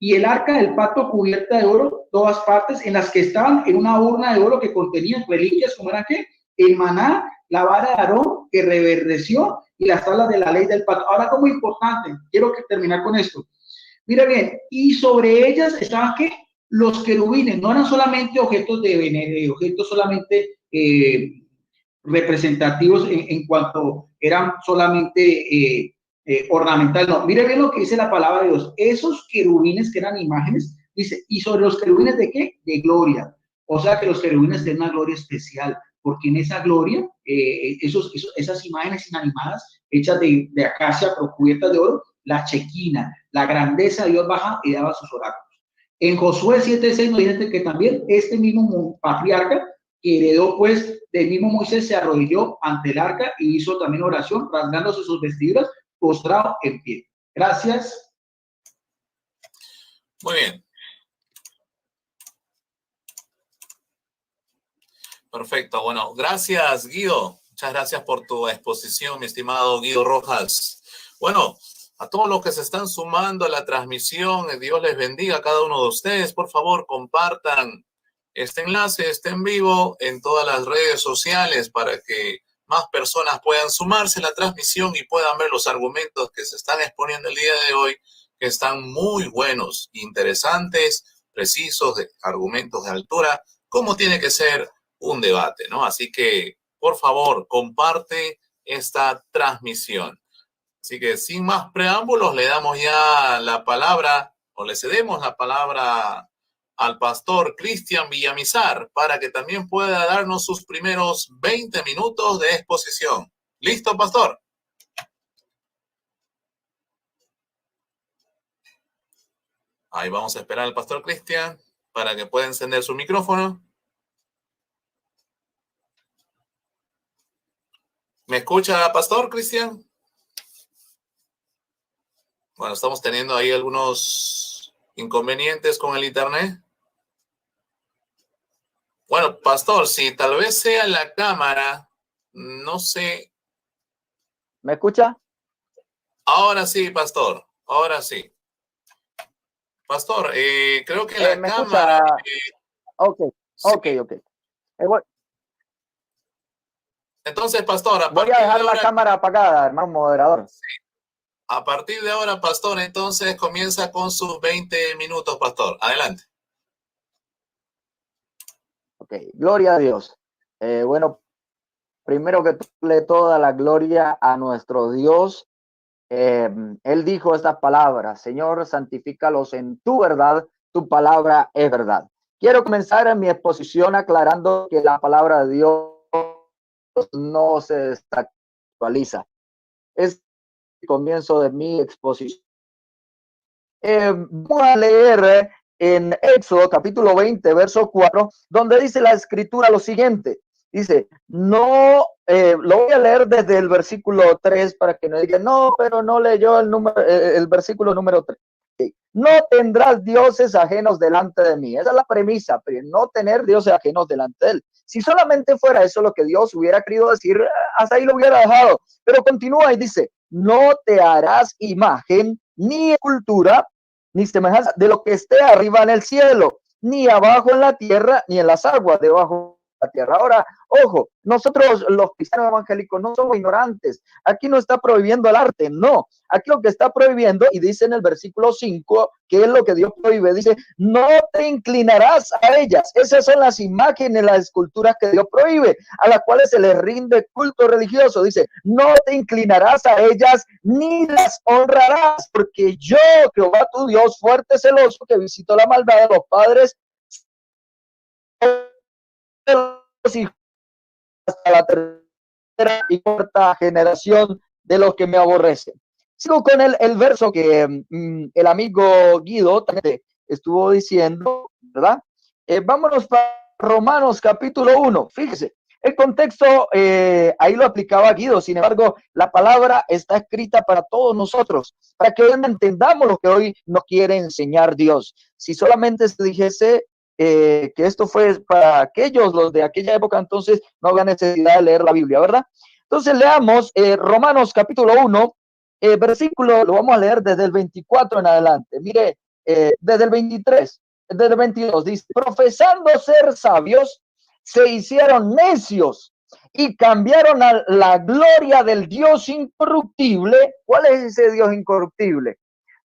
y el arca del pacto cubierta de oro, todas partes, en las que estaban en una urna de oro que contenía reliquias, como eran ¿qué? El maná, la vara de Aarón que reverdeció y las tablas de la ley del pacto. Ahora, como importante, quiero terminar con esto. Mira bien, y sobre ellas estaban ¿qué? Los querubines, no eran solamente objetos de objetos solamente representativos en cuanto eran solamente ornamentales. No, mire bien lo que dice la palabra de Dios. Esos querubines que eran imágenes, dice, y sobre los querubines ¿de qué? De gloria. O sea que los querubines tienen una gloria especial, porque en esa gloria, esas imágenes inanimadas, hechas de acacia, pero cubiertas de oro, la chequina, la grandeza de Dios baja y daba sus oráculos. En Josué 7:6 nos dice que también este mismo patriarca que heredó pues del mismo Moisés se arrodilló ante el arca y hizo también oración, rasgándose sus vestiduras, postrado en pie. Gracias. Muy bien. Perfecto. Bueno, gracias, Guido. Muchas gracias por tu exposición, mi estimado Guido Rojas. Bueno, a todos los que se están sumando a la transmisión, Dios les bendiga a cada uno de ustedes. Por favor, compartan este enlace, este en vivo en todas las redes sociales para que más personas puedan sumarse a la transmisión y puedan ver los argumentos que se están exponiendo el día de hoy, que están muy buenos, interesantes, precisos, de argumentos de altura, como tiene que ser un debate, ¿no? Así que, por favor, comparte esta transmisión. Así que, sin más preámbulos, le damos ya la palabra, o le cedemos la palabra al pastor Cristian Villamizar para que también pueda darnos sus primeros 20 minutos de exposición. ¿Listo, pastor? Ahí vamos a esperar al pastor Cristian para que pueda encender su micrófono. ¿Me escucha, pastor Cristian? Bueno, estamos teniendo ahí algunos inconvenientes con el internet. Bueno, pastor, si tal vez sea la cámara, no sé. ¿Me escucha? Ahora sí, pastor, ahora sí. Pastor, creo que la ¿Me cámara... escucha? Ok. Bueno, entonces, pastor, a voy a partir de dejar la ahora... cámara apagada, hermano moderador. A partir de ahora, pastor, entonces comienza con sus 20 minutos, pastor. Adelante. Ok, gloria a Dios. Bueno, primero que darle toda la gloria a nuestro Dios. Él dijo estas palabras: Señor, santifícalos en tu verdad, tu palabra es verdad. Quiero comenzar en mi exposición aclarando que la palabra de Dios no se desactualiza. Es el comienzo de mi exposición. Voy a leer en Éxodo capítulo 20, verso 4, donde dice la escritura lo siguiente. Dice, no, lo voy a leer desde el versículo 3 para que no digan, no, pero no leyó el versículo número 3. No tendrás dioses ajenos delante de mí. Esa es la premisa, no tener dioses ajenos delante de él. Si solamente fuera eso lo que Dios hubiera querido decir, hasta ahí lo hubiera dejado. Pero continúa y dice, no te harás imagen ni escultura, ni semejanza de lo que esté arriba en el cielo, ni abajo en la tierra, ni en las aguas debajo de la tierra. Ahora, ojo, nosotros los cristianos evangélicos no somos ignorantes. Aquí no está prohibiendo el arte, no. Aquí lo que está prohibiendo, y dice en el versículo 5, que es lo que Dios prohíbe, dice, no te inclinarás a ellas. Esas son las imágenes, las esculturas que Dios prohíbe, a las cuales se les rinde culto religioso. Dice, no te inclinarás a ellas, ni las honrarás, porque yo, Jehová tu Dios, fuerte celoso, que visito la maldad de los padres de los hijos hasta la tercera y cuarta generación de los que me aborrecen. Sigo con el verso que el amigo Guido también estuvo diciendo, ¿verdad? Vámonos para Romanos capítulo 1. Fíjese, el contexto ahí lo aplicaba Guido, sin embargo, la palabra está escrita para todos nosotros, para que hoy entendamos lo que hoy nos quiere enseñar Dios. Si solamente se dijese que esto fue para aquellos, los de aquella época, entonces no había necesidad de leer la Biblia, ¿verdad? Entonces leamos Romanos capítulo 1, versículo, lo vamos a leer desde el 24 en adelante. Mire, desde el 23, desde el 22, dice, profesando ser sabios, se hicieron necios y cambiaron a la gloria del Dios incorruptible. ¿Cuál es ese Dios incorruptible?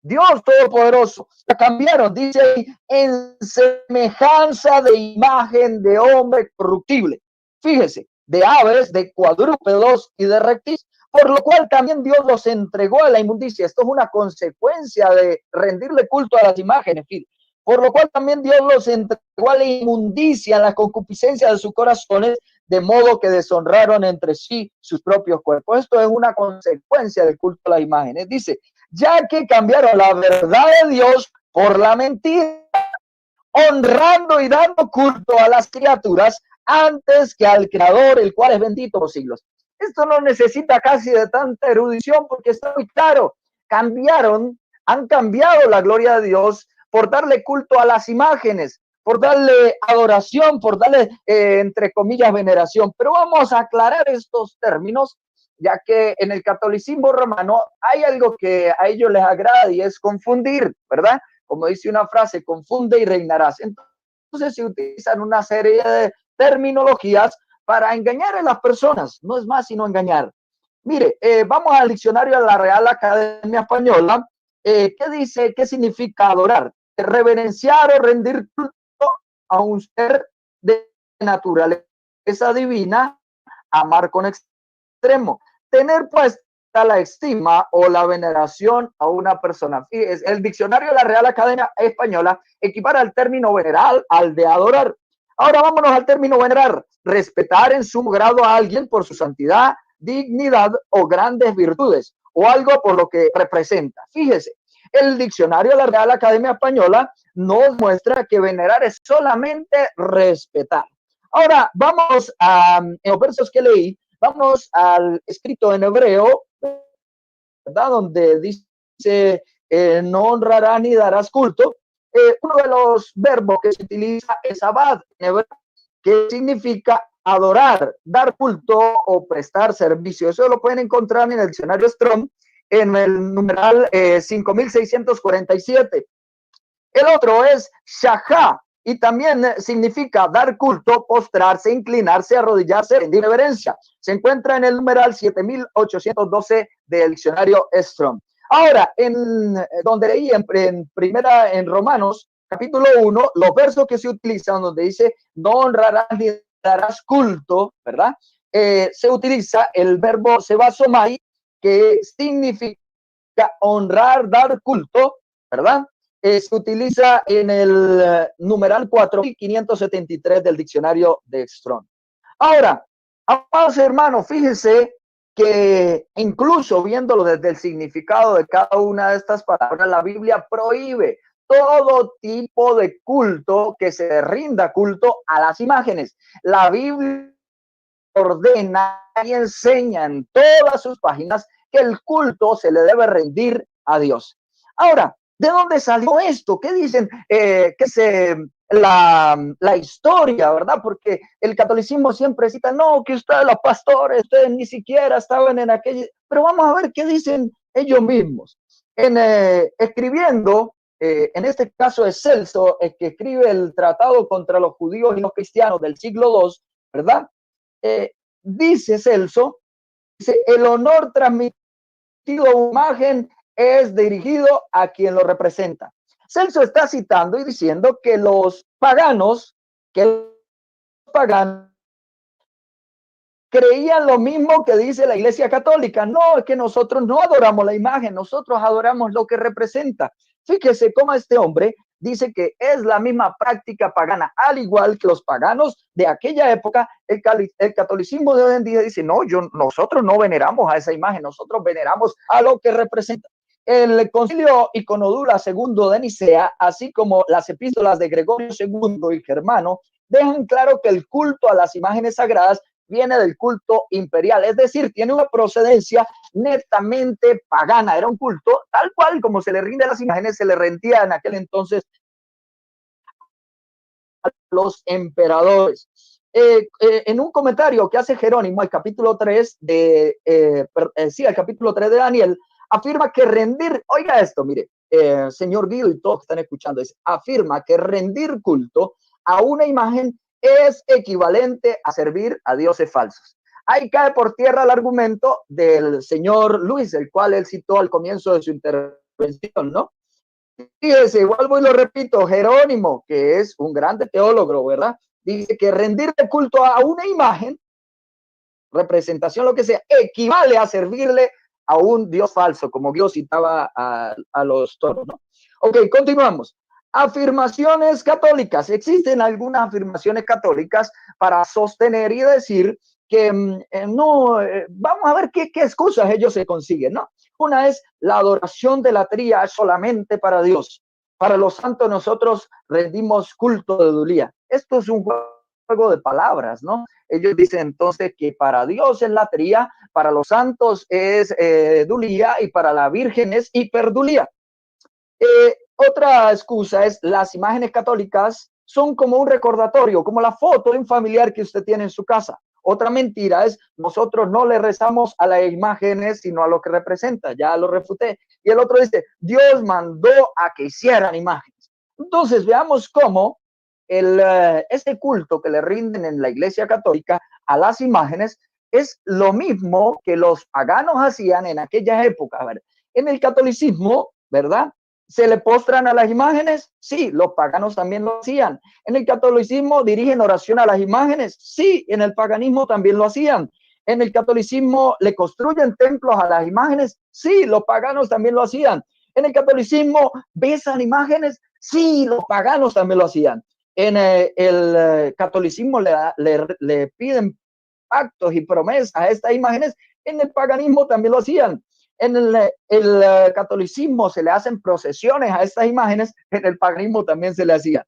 Dios Todopoderoso. La cambiaron, dice ahí, en semejanza de imagen de hombre corruptible. Fíjese, de aves, de cuadrúpedos y de reptiles, por lo cual también Dios los entregó a la inmundicia. Esto es una consecuencia de rendirle culto a las imágenes. Por lo cual también Dios los entregó a la inmundicia, en la concupiscencia de sus corazones, de modo que deshonraron entre sí sus propios cuerpos. Esto es una consecuencia del culto a las imágenes. Dice, ya que cambiaron la verdad de Dios por la mentira, honrando y dando culto a las criaturas antes que al Creador, el cual es bendito por siglos. Esto no necesita casi de tanta erudición porque está muy claro. Han cambiado la gloria de Dios por darle culto a las imágenes, por darle adoración, por darle, entre comillas, veneración. Pero vamos a aclarar estos términos, ya que en el catolicismo romano hay algo que a ellos les agrada y es confundir, ¿verdad? Como dice una frase, confunde y reinarás. Entonces se utilizan una serie de terminologías para engañar a las personas, no es más sino engañar. Mire, vamos al diccionario de la Real Academia Española. ¿Qué dice? ¿Qué significa adorar? Reverenciar o rendir culto a un ser de naturaleza divina, amar con extremo, tener puesta la estima o la veneración a una persona. El diccionario de la Real Academia Española equipara el término venerar al de adorar. Ahora vámonos al término venerar: respetar en sumo grado a alguien por su santidad, dignidad o grandes virtudes, o algo por lo que representa. Fíjese, el diccionario de la Real Academia Española nos muestra que venerar es solamente respetar. Ahora vamos a los versos que leí. Vamos al escrito en hebreo, ¿verdad? Donde dice, no honrarás ni darás culto. Uno de los verbos que se utiliza es abad, en hebreo, que significa adorar, dar culto o prestar servicio. Eso lo pueden encontrar en el diccionario Strong, en el numeral 5647. El otro es shahá, y también significa dar culto, postrarse, inclinarse, arrodillarse, rendir reverencia. Se encuentra en el numeral 7812 del diccionario Strong. Ahora, donde leí en Romanos, capítulo 1, los versos que se utilizan donde dice, no honrarás ni darás culto, ¿verdad? Se utiliza el verbo sebasomai, que significa honrar, dar culto, ¿verdad? Se utiliza en el numeral 4573 del diccionario de Strong. Ahora, amados hermanos, fíjense que incluso viéndolo desde el significado de cada una de estas palabras, la Biblia prohíbe todo tipo de culto que se rinda culto a las imágenes. La Biblia ordena y enseña en todas sus páginas que el culto se le debe rendir a Dios. Ahora, ¿de dónde salió esto? ¿Qué dicen? La historia, ¿verdad? Porque el catolicismo siempre cita, no, que ustedes los pastores, ustedes ni siquiera estaban en aquella, pero vamos a ver qué dicen ellos mismos. Escribiendo, en este caso es Celso, el que escribe el tratado contra los judíos y los cristianos del siglo II, ¿verdad? Dice Celso, dice, el honor transmitido a imagen es dirigido a quien lo representa. Celso está citando y diciendo que los paganos creían lo mismo que dice la Iglesia Católica. No, es que nosotros no adoramos la imagen, nosotros adoramos lo que representa. Fíjese cómo este hombre dice que es la misma práctica pagana, al igual que los paganos de aquella época. El catolicismo de hoy en día dice, no, nosotros no veneramos a esa imagen, nosotros veneramos a lo que representa. El concilio Iconodula II de Nicea, así como las epístolas de Gregorio II y Germano, dejan claro que el culto a las imágenes sagradas viene del culto imperial, es decir, tiene una procedencia netamente pagana, era un culto tal cual como se le rinde a las imágenes, se le rendía en aquel entonces a los emperadores. En un comentario que hace Jerónimo al capítulo 3 al capítulo 3 de Daniel, afirma que rendir, oiga esto, mire, señor Guido y todos que están escuchando, afirma que rendir culto a una imagen es equivalente a servir a dioses falsos. Ahí cae por tierra el argumento del señor Luis, el cual él citó al comienzo de su intervención, ¿no? Fíjese, vuelvo y lo repito, Jerónimo, que es un grande teólogo, ¿verdad? Dice que rendir de culto a una imagen, representación, lo que sea, equivale a servirle a un dios falso, como Dios citaba a los toros, ¿no? Ok, continuamos. Afirmaciones católicas. Existen algunas afirmaciones católicas para sostener y decir que vamos a ver qué excusas ellos se consiguen, ¿no? Una es la adoración de la tría solamente para Dios. Para los santos nosotros rendimos culto de Dulía. Esto es un juego de palabras, ¿no? Ellos dicen entonces que para Dios es la tría, para los santos es Dulía y para la Virgen es hiperdulía. Otra excusa es las imágenes católicas son como un recordatorio, como la foto de un familiar que usted tiene en su casa. Otra mentira es nosotros no le rezamos a las imágenes, sino a lo que representa. Ya lo refuté. Y el otro dice, Dios mandó a que hicieran imágenes. Entonces veamos cómo este culto que le rinden en la Iglesia Católica a las imágenes es lo mismo que los paganos hacían en aquella época. A ver, en el catolicismo, ¿verdad? ¿Se le postran a las imágenes? Sí, los paganos también lo hacían. ¿En el catolicismo dirigen oración a las imágenes? Sí, en el paganismo también lo hacían. ¿En el catolicismo le construyen templos a las imágenes? Sí, los paganos también lo hacían. ¿En el catolicismo besan imágenes? Sí, los paganos también lo hacían. En el catolicismo le piden pactos y promesas a estas imágenes. En el paganismo también lo hacían. En el catolicismo se le hacen procesiones a estas imágenes, en el paganismo también se le hacía.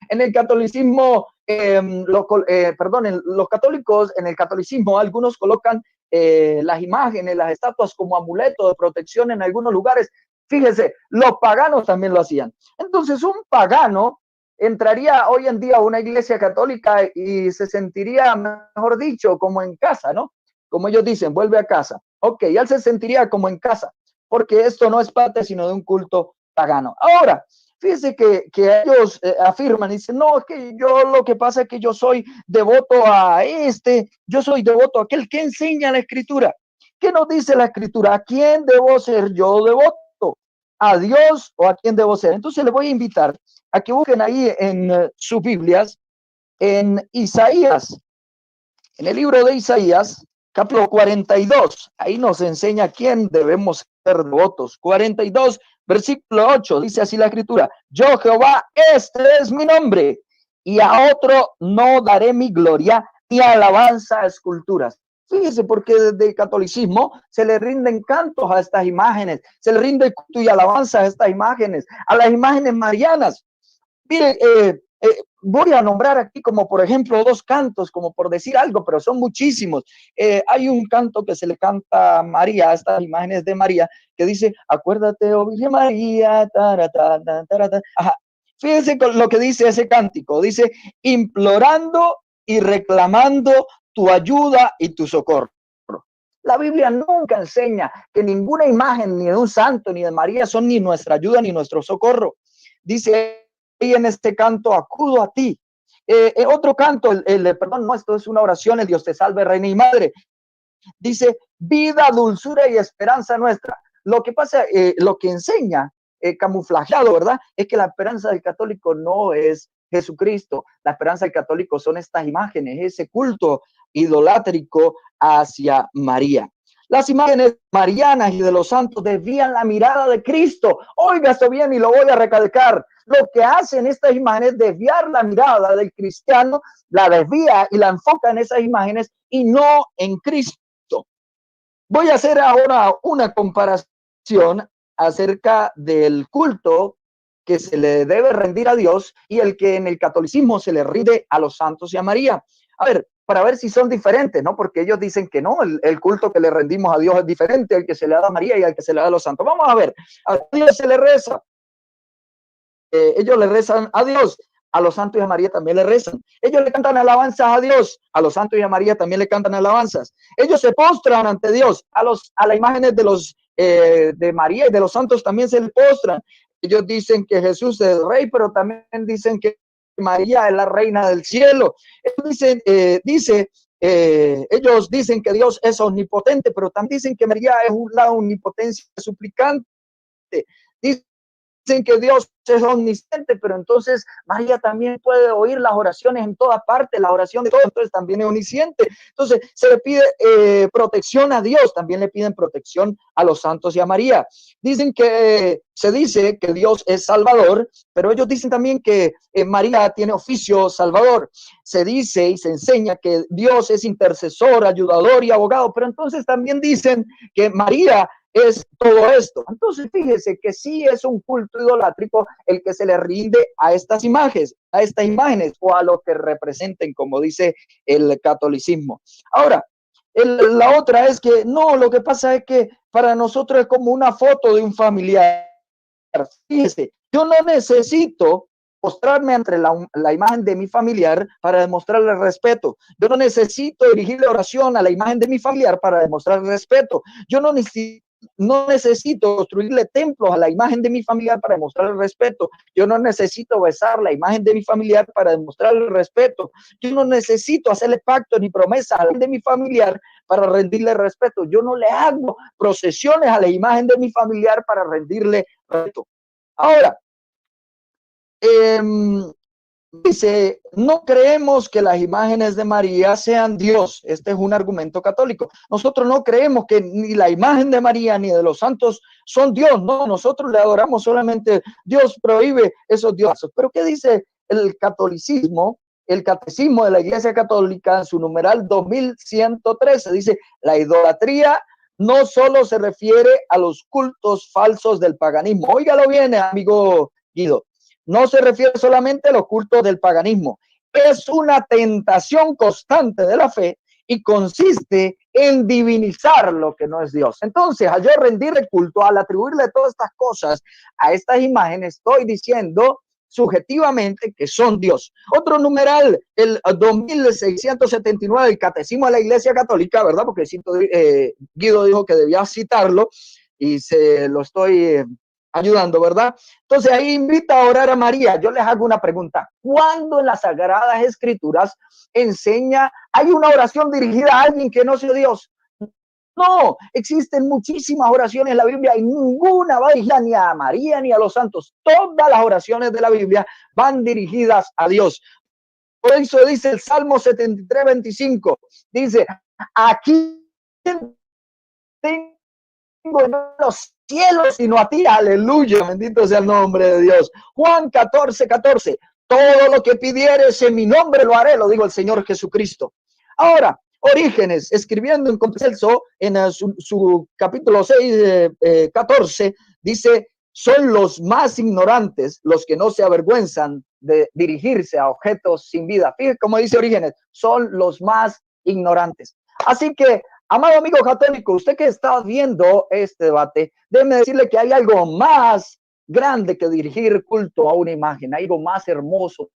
En el catolicismo, los católicos, en el catolicismo, algunos colocan las imágenes, las estatuas como amuleto de protección en algunos lugares. Fíjese, los paganos también lo hacían. Entonces, un pagano entraría hoy en día a una iglesia católica y se sentiría, mejor dicho, como en casa, ¿no? Como ellos dicen, vuelve a casa. Ok, él se sentiría como en casa, porque esto no es parte sino de un culto pagano. Ahora, Fíjese que ellos afirman, dicen, no, es que yo lo que pasa es que yo soy devoto a yo soy devoto a aquel que enseña la Escritura. ¿Qué nos dice la Escritura? ¿A quién debo ser yo devoto? ¿A Dios o a quién debo ser? Entonces les voy a invitar a que busquen ahí en sus Biblias, en Isaías, en el libro de Isaías, capítulo 42, ahí nos enseña a quién debemos ser devotos. 42, versículo 8, dice así la Escritura: yo Jehová, este es mi nombre, y a otro no daré mi gloria ni alabanza a esculturas. Fíjese, porque desde el catolicismo se le rinden cantos a estas imágenes, se le rinde culto y alabanza a estas imágenes, a las imágenes marianas. Mire, voy a nombrar aquí como por ejemplo 2 cantos, como por decir algo, pero son muchísimos. Hay un canto que se le canta a María, a estas imágenes de María, que dice, acuérdate, oh Virgen María, taratata, taratata. Ajá. Fíjense con lo que dice ese cántico, dice, implorando y reclamando tu ayuda y tu socorro. La Biblia nunca enseña que ninguna imagen, ni de un santo, ni de María, son ni nuestra ayuda, ni nuestro socorro. Dice, y en este canto acudo a ti. Otro canto, perdón, no, esto es una oración, el Dios te salve, reina y madre. Dice, vida, dulzura y esperanza nuestra. Lo que pasa, lo que enseña, camuflajeado, ¿verdad? Es que la esperanza del católico no es Jesucristo. La esperanza del católico son estas imágenes, ese culto idolátrico hacia María. Las imágenes marianas y de los santos desvían la mirada de Cristo. Oiga esto bien y lo voy a recalcar. Lo que hacen estas imágenes es desviar la mirada del cristiano, la desvía y la enfoca en esas imágenes y no en Cristo. Voy a hacer ahora una comparación acerca del culto que se le debe rendir a Dios y el que en el catolicismo se le rinde a los santos y a María. A ver, para ver si son diferentes, ¿no? Porque ellos dicen que no, el culto que le rendimos a Dios es diferente al que se le da a María y al que se le da a los santos. Vamos a ver, a Dios se le reza. Ellos le rezan a Dios, a los santos y a María también le rezan. Ellos le cantan alabanzas a Dios, a los santos y a María también le cantan alabanzas. Ellos se postran ante Dios, a las imágenes de María y de los santos también se le postran. Ellos dicen que Jesús es el rey, pero también dicen que María es la reina del cielo. Ellos dicen que Dios es omnipotente, pero también dicen que María es la omnipotencia suplicante. Dicen que Dios es omnisciente, pero entonces María también puede oír las oraciones en toda parte, la oración de todos, entonces también es omnisciente. Entonces se le pide protección a Dios, también le piden protección a los santos y a María. Se dice que Dios es salvador, pero ellos dicen también que María tiene oficio salvador. Se dice y se enseña que Dios es intercesor, ayudador y abogado, pero entonces también dicen que María es todo esto. Entonces fíjese que sí es un culto idolátrico el que se le rinde a estas imágenes o a lo que representen, como dice el catolicismo. Ahora, la otra es que no, lo que pasa es que para nosotros es como una foto de un familiar. Fíjese, yo no necesito mostrarme entre la imagen de mi familiar para demostrarle respeto. Yo no necesito dirigirle oración a la imagen de mi familiar para demostrarle respeto. Yo no necesito construirle templos a la imagen de mi familiar para demostrarle respeto. Yo no necesito besar la imagen de mi familiar para demostrarle respeto. Yo no necesito hacerle pactos ni promesas a la imagen de mi familiar para rendirle respeto. Yo no le hago procesiones a la imagen de mi familiar para rendirle respeto. Ahora, dice, no creemos que las imágenes de María sean Dios. Este es un argumento católico. Nosotros no creemos que ni la imagen de María ni de los santos son Dios. No, nosotros le adoramos solamente. Dios prohíbe esos dioses. Pero ¿qué dice el catolicismo? El catecismo de la Iglesia Católica en su numeral 2113 dice, la idolatría no solo se refiere a los cultos falsos del paganismo. Óigalo bien, amigo Guido. No se refiere solamente a los cultos del paganismo. Es una tentación constante de la fe y consiste en divinizar lo que no es Dios. Entonces, al yo rendirle culto, al atribuirle todas estas cosas a estas imágenes, estoy diciendo subjetivamente que son Dios. Otro numeral, el 2679, el Catecismo de la Iglesia Católica, ¿verdad? Porque Guido dijo que debía citarlo y se lo estoy ayudando, ¿verdad? Entonces ahí invita a orar a María. Yo les hago una pregunta. ¿Cuándo en las Sagradas Escrituras hay una oración dirigida a alguien que no sea Dios? No, existen muchísimas oraciones en la Biblia y ninguna va dirigida ni a María ni a los santos. Todas las oraciones de la Biblia van dirigidas a Dios. Por eso dice el Salmo 73, 25. Dice, aquí tengo en los cielos sino a ti. Aleluya, bendito sea el nombre de Dios. Juan 14, 14. Todo lo que pidieres en mi nombre lo haré, lo digo el Señor Jesucristo. Ahora, Orígenes, escribiendo en Concelso, en su capítulo 6, 14, dice, son los más ignorantes los que no se avergüenzan de dirigirse a objetos sin vida. Fíjate como dice Orígenes, son los más ignorantes. Así que, amado amigo católico, usted que está viendo este debate, déjeme decirle que hay algo más grande que dirigir culto a una imagen, algo más hermoso,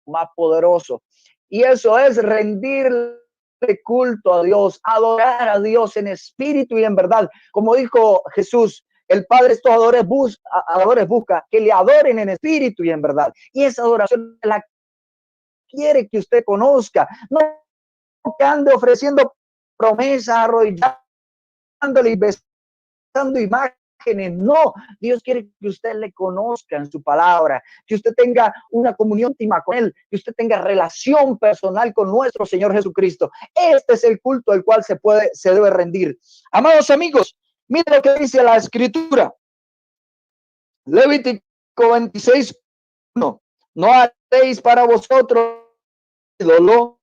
más poderoso. Y eso es rendirle culto a Dios, adorar a Dios en espíritu y en verdad. Como dijo Jesús, el Padre estos adoradores busca que le adoren en espíritu y en verdad. Y esa adoración la quiere que usted conozca. No que ande ofreciendo promesas, arrodillándole y besando imágenes. No, Dios quiere que usted le conozca en su palabra, que usted tenga una comunión íntima con Él, que usted tenga relación personal con nuestro Señor Jesucristo. Este es el culto al cual se debe rendir. Amados amigos, miren lo que dice la Escritura. Levítico 26, 1. No haréis para vosotros ídolo.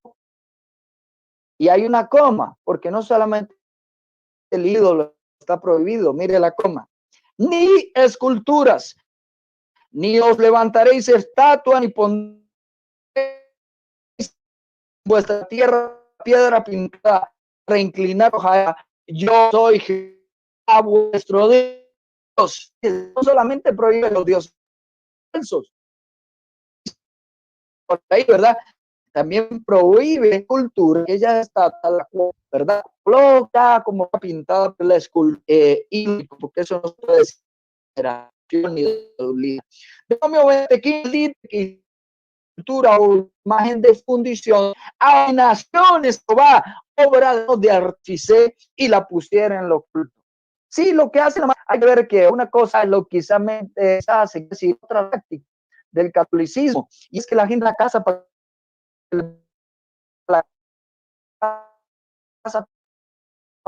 Y hay una coma, porque no solamente el ídolo está prohibido, mire la coma. Ni esculturas, ni os levantaréis estatua, ni pondréis vuestra tierra piedra pintada, reinclinaros a yo soy Jehová vuestro Dios. No solamente prohíbe los dioses falsos, por ahí, ¿verdad? También prohíbe cultura, ella está, ¿verdad? Coloca como pintada por la escultura, porque eso no se puede decir ni de que cultura o imagen de fundición a naciones va obra de artífice y la pusieron en lo oculto. Sí, lo que hace hay que ver que una cosa es lo que quizás hace, decir, otra práctica del catolicismo, y es que la gente en la casa para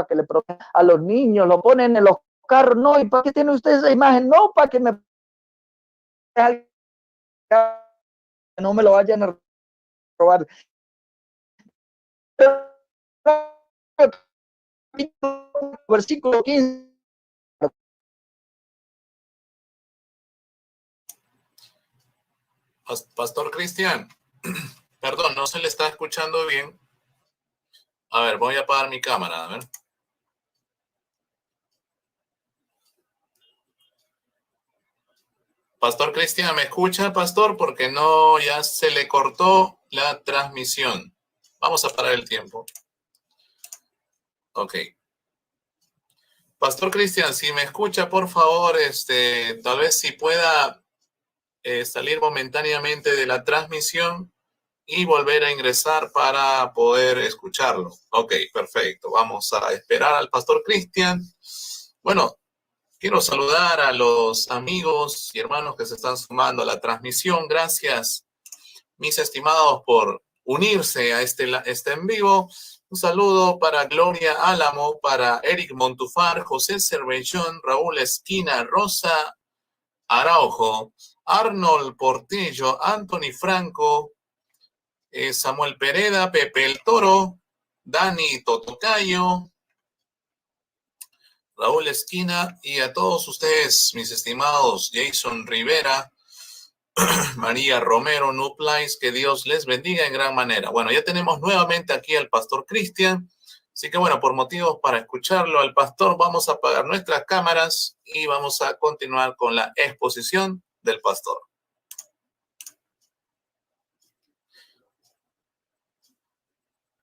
que le protejan a los niños, lo ponen en los carros, no, ¿y para qué tiene usted esa imagen? No, para que no me lo vayan a robar. Versículo 15. Pastor Cristian, perdón, no se le está escuchando bien. A ver, voy a apagar mi cámara, a ver. Pastor Cristian, ¿me escucha, pastor? Porque no, ya se le cortó la transmisión. Vamos a parar el tiempo. Ok. Pastor Cristian, si me escucha, por favor, tal vez si pueda salir momentáneamente de la transmisión y volver a ingresar para poder escucharlo. Ok, perfecto. Vamos a esperar al pastor Cristian. Bueno, quiero saludar a los amigos y hermanos que se están sumando a la transmisión. Gracias, mis estimados, por unirse a este en vivo. Un saludo para Gloria Álamo, para Eric Montufar, José Cervellón, Raúl Esquina, Rosa Araujo, Arnold Portillo, Anthony Franco, Samuel Pereda, Pepe el Toro, Dani Totocayo, Raúl Esquina, y a todos ustedes, mis estimados, Jason Rivera, María Romero, Nuplais, que Dios les bendiga en gran manera. Bueno, ya tenemos nuevamente aquí al pastor Cristian, así que bueno, por motivos para escucharlo al pastor, vamos a apagar nuestras cámaras y vamos a continuar con la exposición del pastor.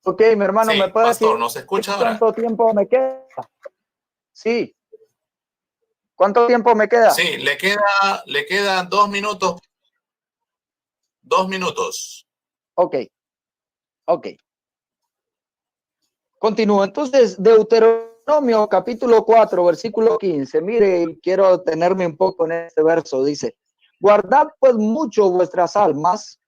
Ok, mi hermano, sí, ¿me puede pastor, decir ¿nos escucha ahora? cuánto tiempo me queda? Sí. ¿Cuánto tiempo me queda? Sí, le quedan 2 minutos. 2 minutos. Ok. Continúo. Entonces, Deuteronomio capítulo 4, versículo 15. Mire, quiero detenerme un poco en este verso. Dice, guardad pues mucho vuestras almas,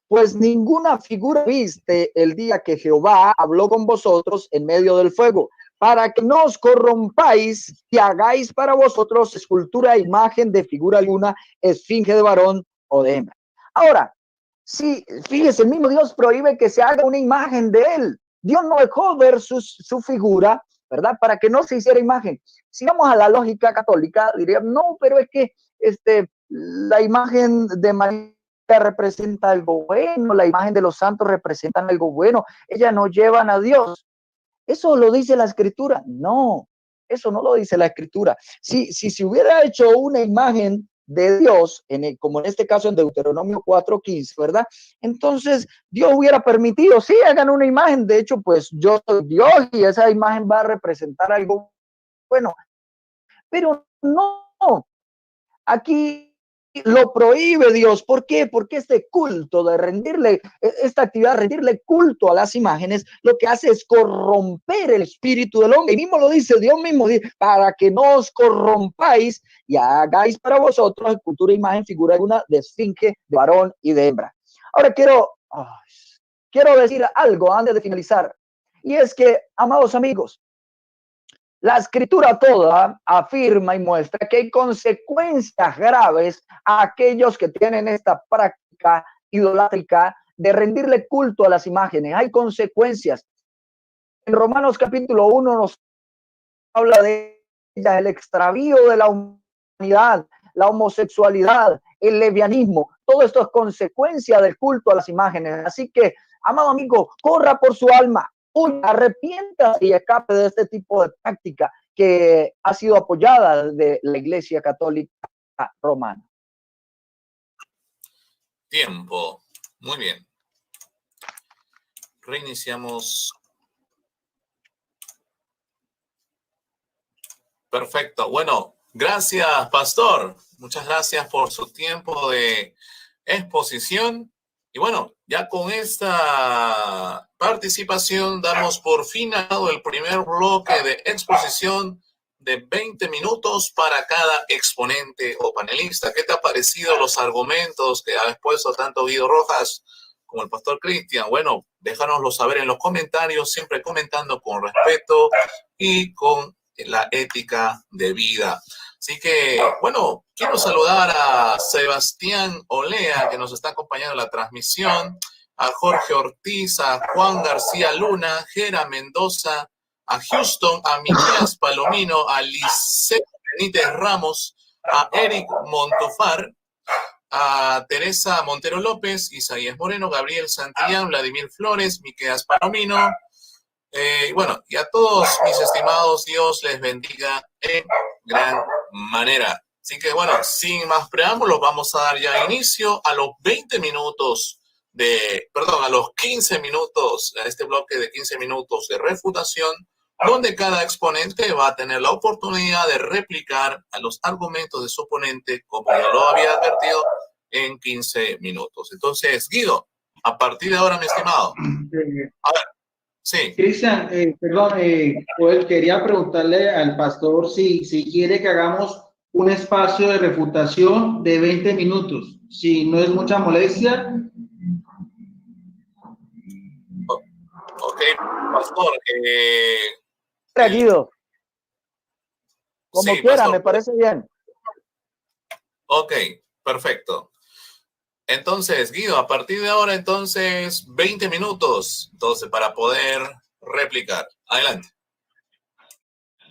pues ninguna figura viste el día que Jehová habló con vosotros en medio del fuego, para que no os corrompáis y hagáis para vosotros escultura, imagen de figura alguna, esfinge de varón o de hembra. Ahora, sí, fíjese, el mismo Dios prohíbe que se haga una imagen de él. Dios no dejó ver su figura, ¿verdad? Para que no se hiciera imagen. Si vamos a la lógica católica, dirían, no, pero es que la imagen de María representa algo bueno, la imagen de los santos representan algo bueno, ellas nos llevan a Dios. ¿Eso lo dice la Escritura? No, eso no lo dice la Escritura. Si se hubiera hecho una imagen de Dios, como en este caso en Deuteronomio 4:15, ¿verdad? Entonces Dios hubiera permitido, sí, hagan una imagen, de hecho, pues yo soy Dios y esa imagen va a representar algo bueno, pero no, aquí lo prohíbe Dios. ¿Por qué? Porque este culto de rendirle, esta actividad, rendirle culto a las imágenes, lo que hace es corromper el espíritu del hombre. Y mismo lo dice, Dios mismo dice, para que no os corrompáis y hagáis para vosotros escultura, imagen, figura alguna de esfinge, de varón y de hembra. Ahora quiero decir algo antes de finalizar. Y es que, amados amigos, la Escritura toda afirma y muestra que hay consecuencias graves a aquellos que tienen esta práctica idolátrica de rendirle culto a las imágenes. Hay consecuencias. En Romanos capítulo 1 nos habla de ellas, el extravío de la humanidad, la homosexualidad, el lesbianismo. Todo esto es consecuencia del culto a las imágenes. Así que, amado amigo, corra por su alma. Arrepienta y escape de este tipo de práctica que ha sido apoyada de la Iglesia Católica Romana. Tiempo. Muy bien. Reiniciamos. Perfecto. Bueno, gracias, pastor. Muchas gracias por su tiempo de exposición. Y bueno, ya con esta participación damos por finalizado el primer bloque de exposición de 20 minutos para cada exponente o panelista. ¿Qué te ha parecido los argumentos que ha expuesto tanto Guido Rojas como el pastor Cristian? Bueno, déjanoslo saber en los comentarios, siempre comentando con respeto y con la ética de vida. Así que, bueno, quiero saludar a Sebastián Olea, que nos está acompañando en la transmisión, a Jorge Ortiz, a Juan García Luna, Gera Mendoza, a Houston, a Miquías Palomino, a Lisette Benítez Ramos, a Eric Montofar, a Teresa Montero López, Isaías Moreno, Gabriel Santillán, Vladimir Flores, Miquías Palomino, bueno, y a todos mis estimados, Dios les bendiga en gran manera. Así que bueno, sin más preámbulos, vamos a dar ya inicio a los 20 minutos a los 15 minutos, a este bloque de 15 minutos de refutación, donde cada exponente va a tener la oportunidad de replicar a los argumentos de su oponente, como ya lo había advertido, en 15 minutos. Entonces, Guido, a partir de ahora, mi estimado. A ver. Sí. Cristian, perdón, Joel, quería preguntarle al pastor si quiere que hagamos un espacio de refutación de 20 minutos, si no es mucha molestia. Ok, pastor. Guido, como sí, quiera, pastor, me parece bien. Ok, perfecto. Entonces, Guido, a partir de ahora, entonces, 20 minutos, entonces, para poder replicar. Adelante.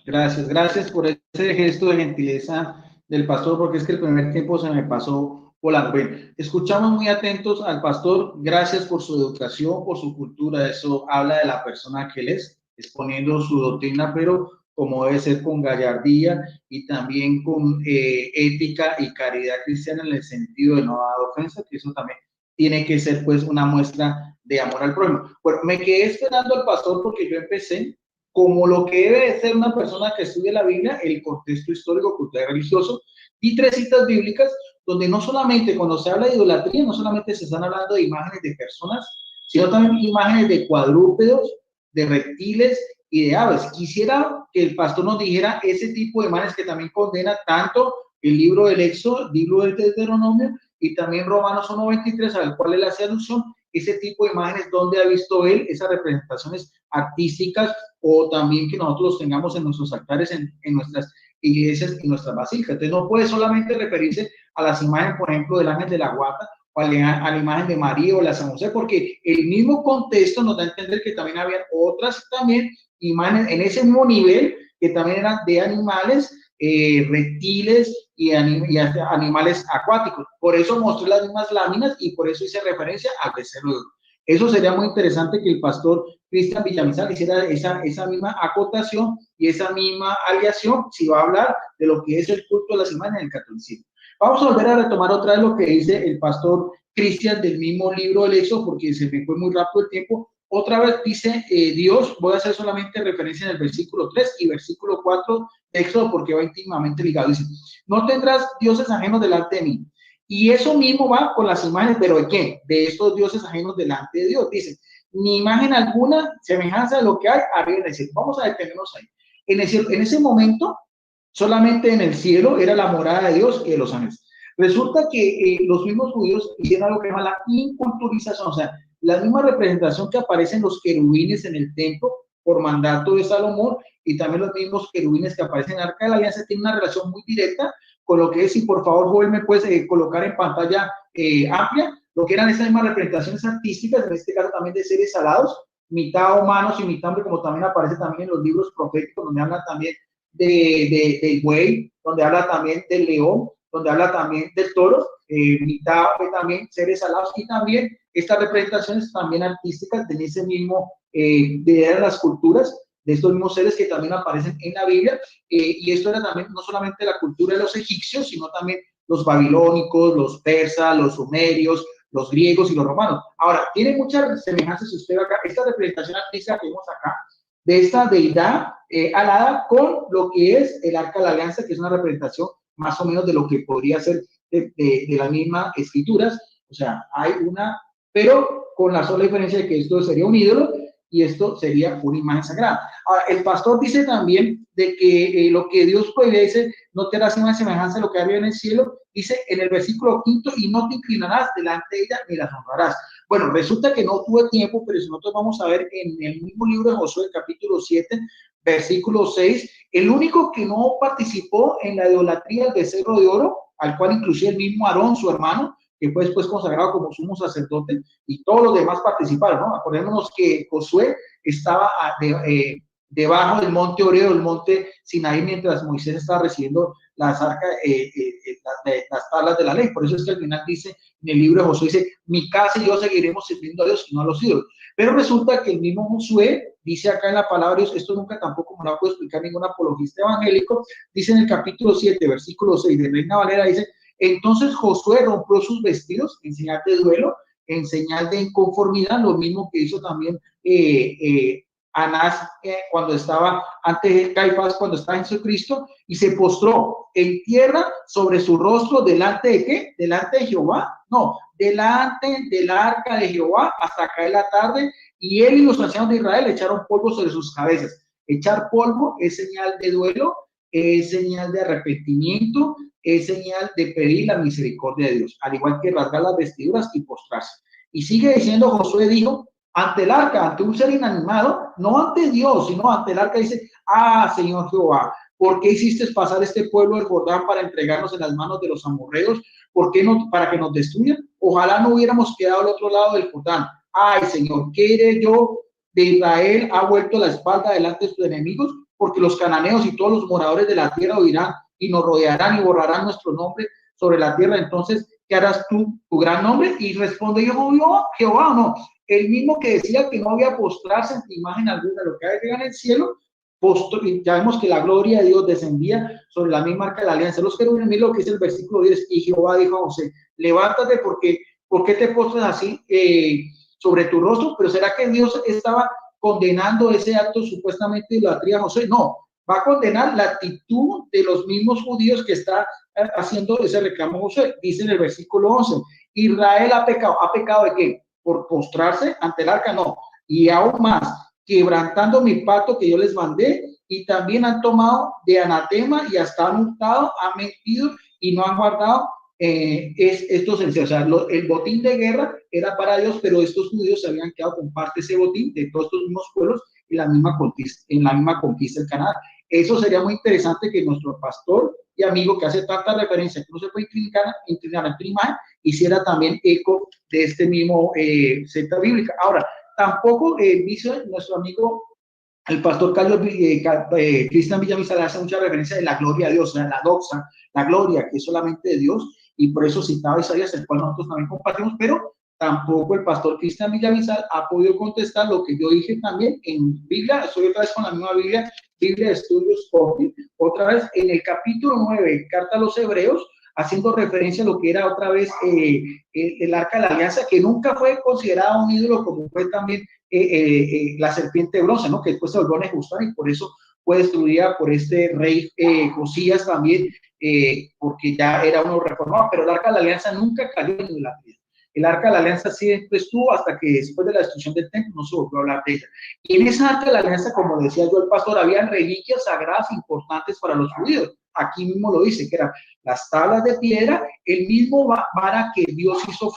Gracias por ese gesto de gentileza del pastor, porque es que el primer tiempo se me pasó volando. Bien, escuchamos muy atentos al pastor. Gracias por su educación, por su cultura. Eso habla de la persona que él es, exponiendo su doctrina, pero como debe ser con gallardía y también con ética y caridad cristiana, en el sentido de no dar ofensa, que eso también tiene que ser pues una muestra de amor al prójimo. Bueno, me quedé esperando al pastor porque yo empecé como lo que debe de ser una persona que estudia la Biblia, el contexto histórico, cultural, religioso, y 3 citas bíblicas donde no solamente cuando se habla de idolatría, no solamente se están hablando de imágenes de personas, sino también imágenes de cuadrúpedos, de reptiles y de aves. Quisiera que el pastor nos dijera ese tipo de imágenes que también condena tanto el libro del Éxodo, el libro del Deuteronomio y también Romanos 1:23, al cual él hace alusión, ese tipo de imágenes, donde ha visto él esas representaciones artísticas, o también que nosotros tengamos en nuestros altares, en nuestras iglesias y nuestras basílicas. Entonces no puede solamente referirse a las imágenes, por ejemplo, del ángel de la guarda, o a la imagen de María o la San José, porque el mismo contexto nos da a entender que también había otras también imágenes en ese mismo nivel, que también eran de animales, reptiles y animales acuáticos. Por eso mostré las mismas láminas y por eso hice referencia al becerro de oro. Eso sería muy interesante que el pastor Cristian Villamizar hiciera esa misma acotación y esa misma aleación si va a hablar de lo que es el culto de las imágenes en el catolicismo. Vamos a volver a retomar otra vez lo que dice el pastor Cristian del mismo libro del Éxodo, porque se me fue muy rápido el tiempo. Otra vez dice Dios, voy a hacer solamente referencia en el versículo 3 y versículo 4 de Éxodo, porque va íntimamente ligado. Dice, no tendrás dioses ajenos delante de mí. Y eso mismo va con las imágenes, pero ¿de qué? De estos dioses ajenos delante de Dios. Dice, ni imagen alguna, semejanza de lo que hay arriba en el cielo. Vamos a detenernos ahí. En ese momento, solamente en el cielo era la morada de Dios y de los ángeles. Resulta que los mismos judíos hicieron algo que se llama la inculturización, o sea, la misma representación que aparecen los querubines en el templo por mandato de Salomón, y también los mismos querubines que aparecen en el Arca de la Alianza, tienen una relación muy directa con lo que es, y por favor, Joel, me puedes colocar en pantalla amplia, lo que eran esas mismas representaciones artísticas, en este caso también de seres alados, mitad humanos y mitad hombre, como también aparece también en los libros proféticos, donde habla también del buey, donde habla también del león, donde habla también del toro, mitad también seres alados, y también estas representaciones también artísticas de ese mismo, de las culturas, de estos mismos seres que también aparecen en la Biblia, y esto era también no solamente la cultura de los egipcios, sino también los babilónicos, los persas, los sumerios, los griegos y los romanos. Ahora, tiene muchas semejanzas, si usted ve acá, esta representación artística que vemos acá, de esta deidad alada con lo que es el Arca de la Alianza, que es una representación más o menos de lo que podría ser de las mismas escrituras. O sea, hay una, pero con la sola diferencia de que esto sería un ídolo y esto sería una imagen sagrada. Ahora, el pastor dice también de que lo que Dios prohíbe, dice, no te harás una semejanza de lo que hay en el cielo, dice en el versículo 5, y no te inclinarás delante de ella ni las honrarás. Bueno, resulta que no tuve tiempo, pero si nosotros vamos a ver en el mismo libro de Josué, capítulo 7, versículo 6, el único que no participó en la idolatría del becerro de oro, al cual inclusive el mismo Aarón, su hermano, que fue después consagrado como sumo sacerdote, y todos los demás participaron, ¿no? Acordémonos que Josué estaba debajo del monte Oreo, el monte Sinaí, mientras Moisés estaba recibiendo las tablas de la ley. Por eso es que al final dice, en el libro de Josué, dice, mi casa y yo seguiremos sirviendo a Dios y no a los ídolos. Pero resulta que el mismo Josué dice acá en la palabra de Dios, esto nunca tampoco me lo puedo explicar ningún apologista evangélico, dice en el capítulo 7, versículo 6 de Reina Valera, dice, entonces Josué rompió sus vestidos en señal de duelo, en señal de inconformidad, lo mismo que hizo también Anás cuando estaba, antes de Caifás, cuando estaba en Jesucristo, y se postró en tierra sobre su rostro, delante de ¿qué? Delante de Jehová, no, delante del arca de Jehová, hasta caer la tarde, y él y los ancianos de Israel echaron polvo sobre sus cabezas. Echar polvo es señal de duelo, es señal de arrepentimiento, es señal de pedir la misericordia de Dios, al igual que rasgar las vestiduras y postrarse. Y sigue diciendo, Josué dijo, ante el arca, ante un ser inanimado, no ante Dios, sino ante el arca, dice, Señor Jehová, ¿por qué hiciste pasar este pueblo del Jordán para entregarnos en las manos de los amorreos? ¿Por qué no, para que nos destruyan? Ojalá no hubiéramos quedado al otro lado del Jordán. Ay, Señor, ¿qué iré yo de Israel? Ha vuelto la espalda delante de sus enemigos, porque los cananeos y todos los moradores de la tierra oirán y nos rodearán y borrarán nuestro nombre sobre la tierra. Entonces, ¿qué harás tú, tu gran nombre? Y responde yo, Jehová, o no. El mismo que decía que no había postrarse ante imagen alguna, lo que hay en el cielo, ya vemos que la gloria de Dios descendía sobre la misma arca de la alianza. Los querubines, miren lo que dice el versículo 10, y Jehová dijo a José, levántate porque, ¿por qué te postras así sobre tu rostro? Pero ¿será que Dios estaba condenando ese acto supuestamente de idolatría a José, no, va a condenar la actitud de los mismos judíos que está haciendo ese reclamo a José. Dice en el versículo 11, Israel ha pecado ¿de qué? Por postrarse ante el arca, no, y aún más, quebrantando mi pacto que yo les mandé, y también han tomado de anatema y hasta han hurtado, han mentido y no han guardado estos, o sea, el botín de guerra era para Dios, pero estos judíos se habían quedado con parte de ese botín de todos estos mismos pueblos en la misma conquista del Canaán. Eso sería muy interesante que nuestro pastor y amigo que hace tanta referencia que no se puede inclinar ante una imagen, hiciera también eco de este mismo secta bíblica. Ahora, tampoco dice nuestro amigo el pastor Carlos Cristian Villamizar hace mucha referencia de la gloria de Dios, o sea, la doxa, la gloria que es solamente de Dios, y por eso citaba Isaías, el cual nosotros también compartimos, pero tampoco el pastor Cristian Villamizar ha podido contestar lo que yo dije también en Biblia. Estoy otra vez con la misma Biblia de Estudios Coffee, otra vez en el capítulo 9, Carta a los Hebreos, haciendo referencia a lo que era otra vez el Arca de la Alianza, que nunca fue considerado un ídolo, como fue también la serpiente de bronce, ¿no? Que después se volvió a ajustar y por eso fue destruida por este rey Josías también, porque ya era uno reformado, pero el Arca de la Alianza nunca cayó en la piedra. El Arca de la Alianza siempre estuvo hasta que después de la destrucción del templo no se volvió a hablar de ella. Y en esa Arca de la Alianza, como decía yo el pastor, había reliquias sagradas importantes para los judíos. Aquí mismo lo dice, que eran las tablas de piedra, el mismo vara que Dios hizo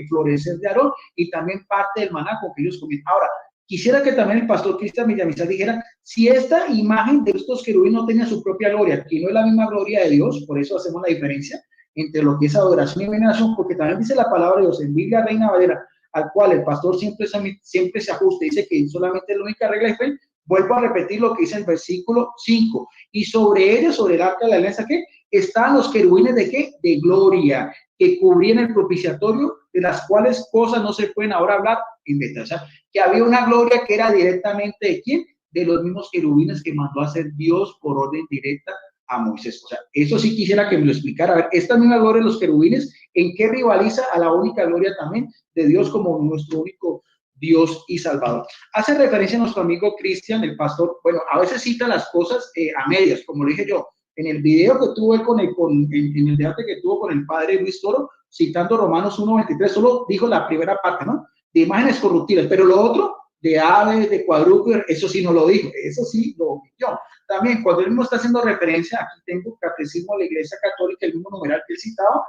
florecer de Aarón y también parte del maná con que ellos comían. Ahora, quisiera que también el pastor Cristian Villamizar dijera, si esta imagen de estos querubines no tenía su propia gloria, que no es la misma gloria de Dios, por eso hacemos la diferencia entre lo que es adoración y veneración, porque también dice la palabra de Dios en Biblia Reina Valera, al cual el pastor siempre se ajusta, dice que solamente es la única regla de fe. Vuelvo a repetir lo que dice el versículo 5, y sobre ellos, sobre el arca de la alianza, ¿qué? Están los querubines de ¿qué? De gloria, que cubrían el propiciatorio, de las cuales cosas no se pueden ahora hablar en detalle. O sea, que había una gloria que era directamente ¿de quién? De los mismos querubines que mandó a hacer Dios por orden directa a Moisés. O sea, eso sí quisiera que me lo explicara. A ver, esta misma gloria de los querubines, ¿en qué rivaliza a la única gloria también de Dios como nuestro único Dios y Salvador? Hace referencia a nuestro amigo Cristian, el pastor, bueno, a veces cita las cosas a medias, como lo dije yo, en el video que tuve en el debate que tuvo con el padre Luis Toro, citando Romanos 1:23, solo dijo la primera parte, ¿no? De imágenes corruptibles, pero lo otro, de aves, de cuadrúpedos, eso sí no lo dijo, eso sí lo yo. También, cuando él mismo está haciendo referencia, aquí tengo Catecismo de la Iglesia Católica, el mismo numeral que él citaba,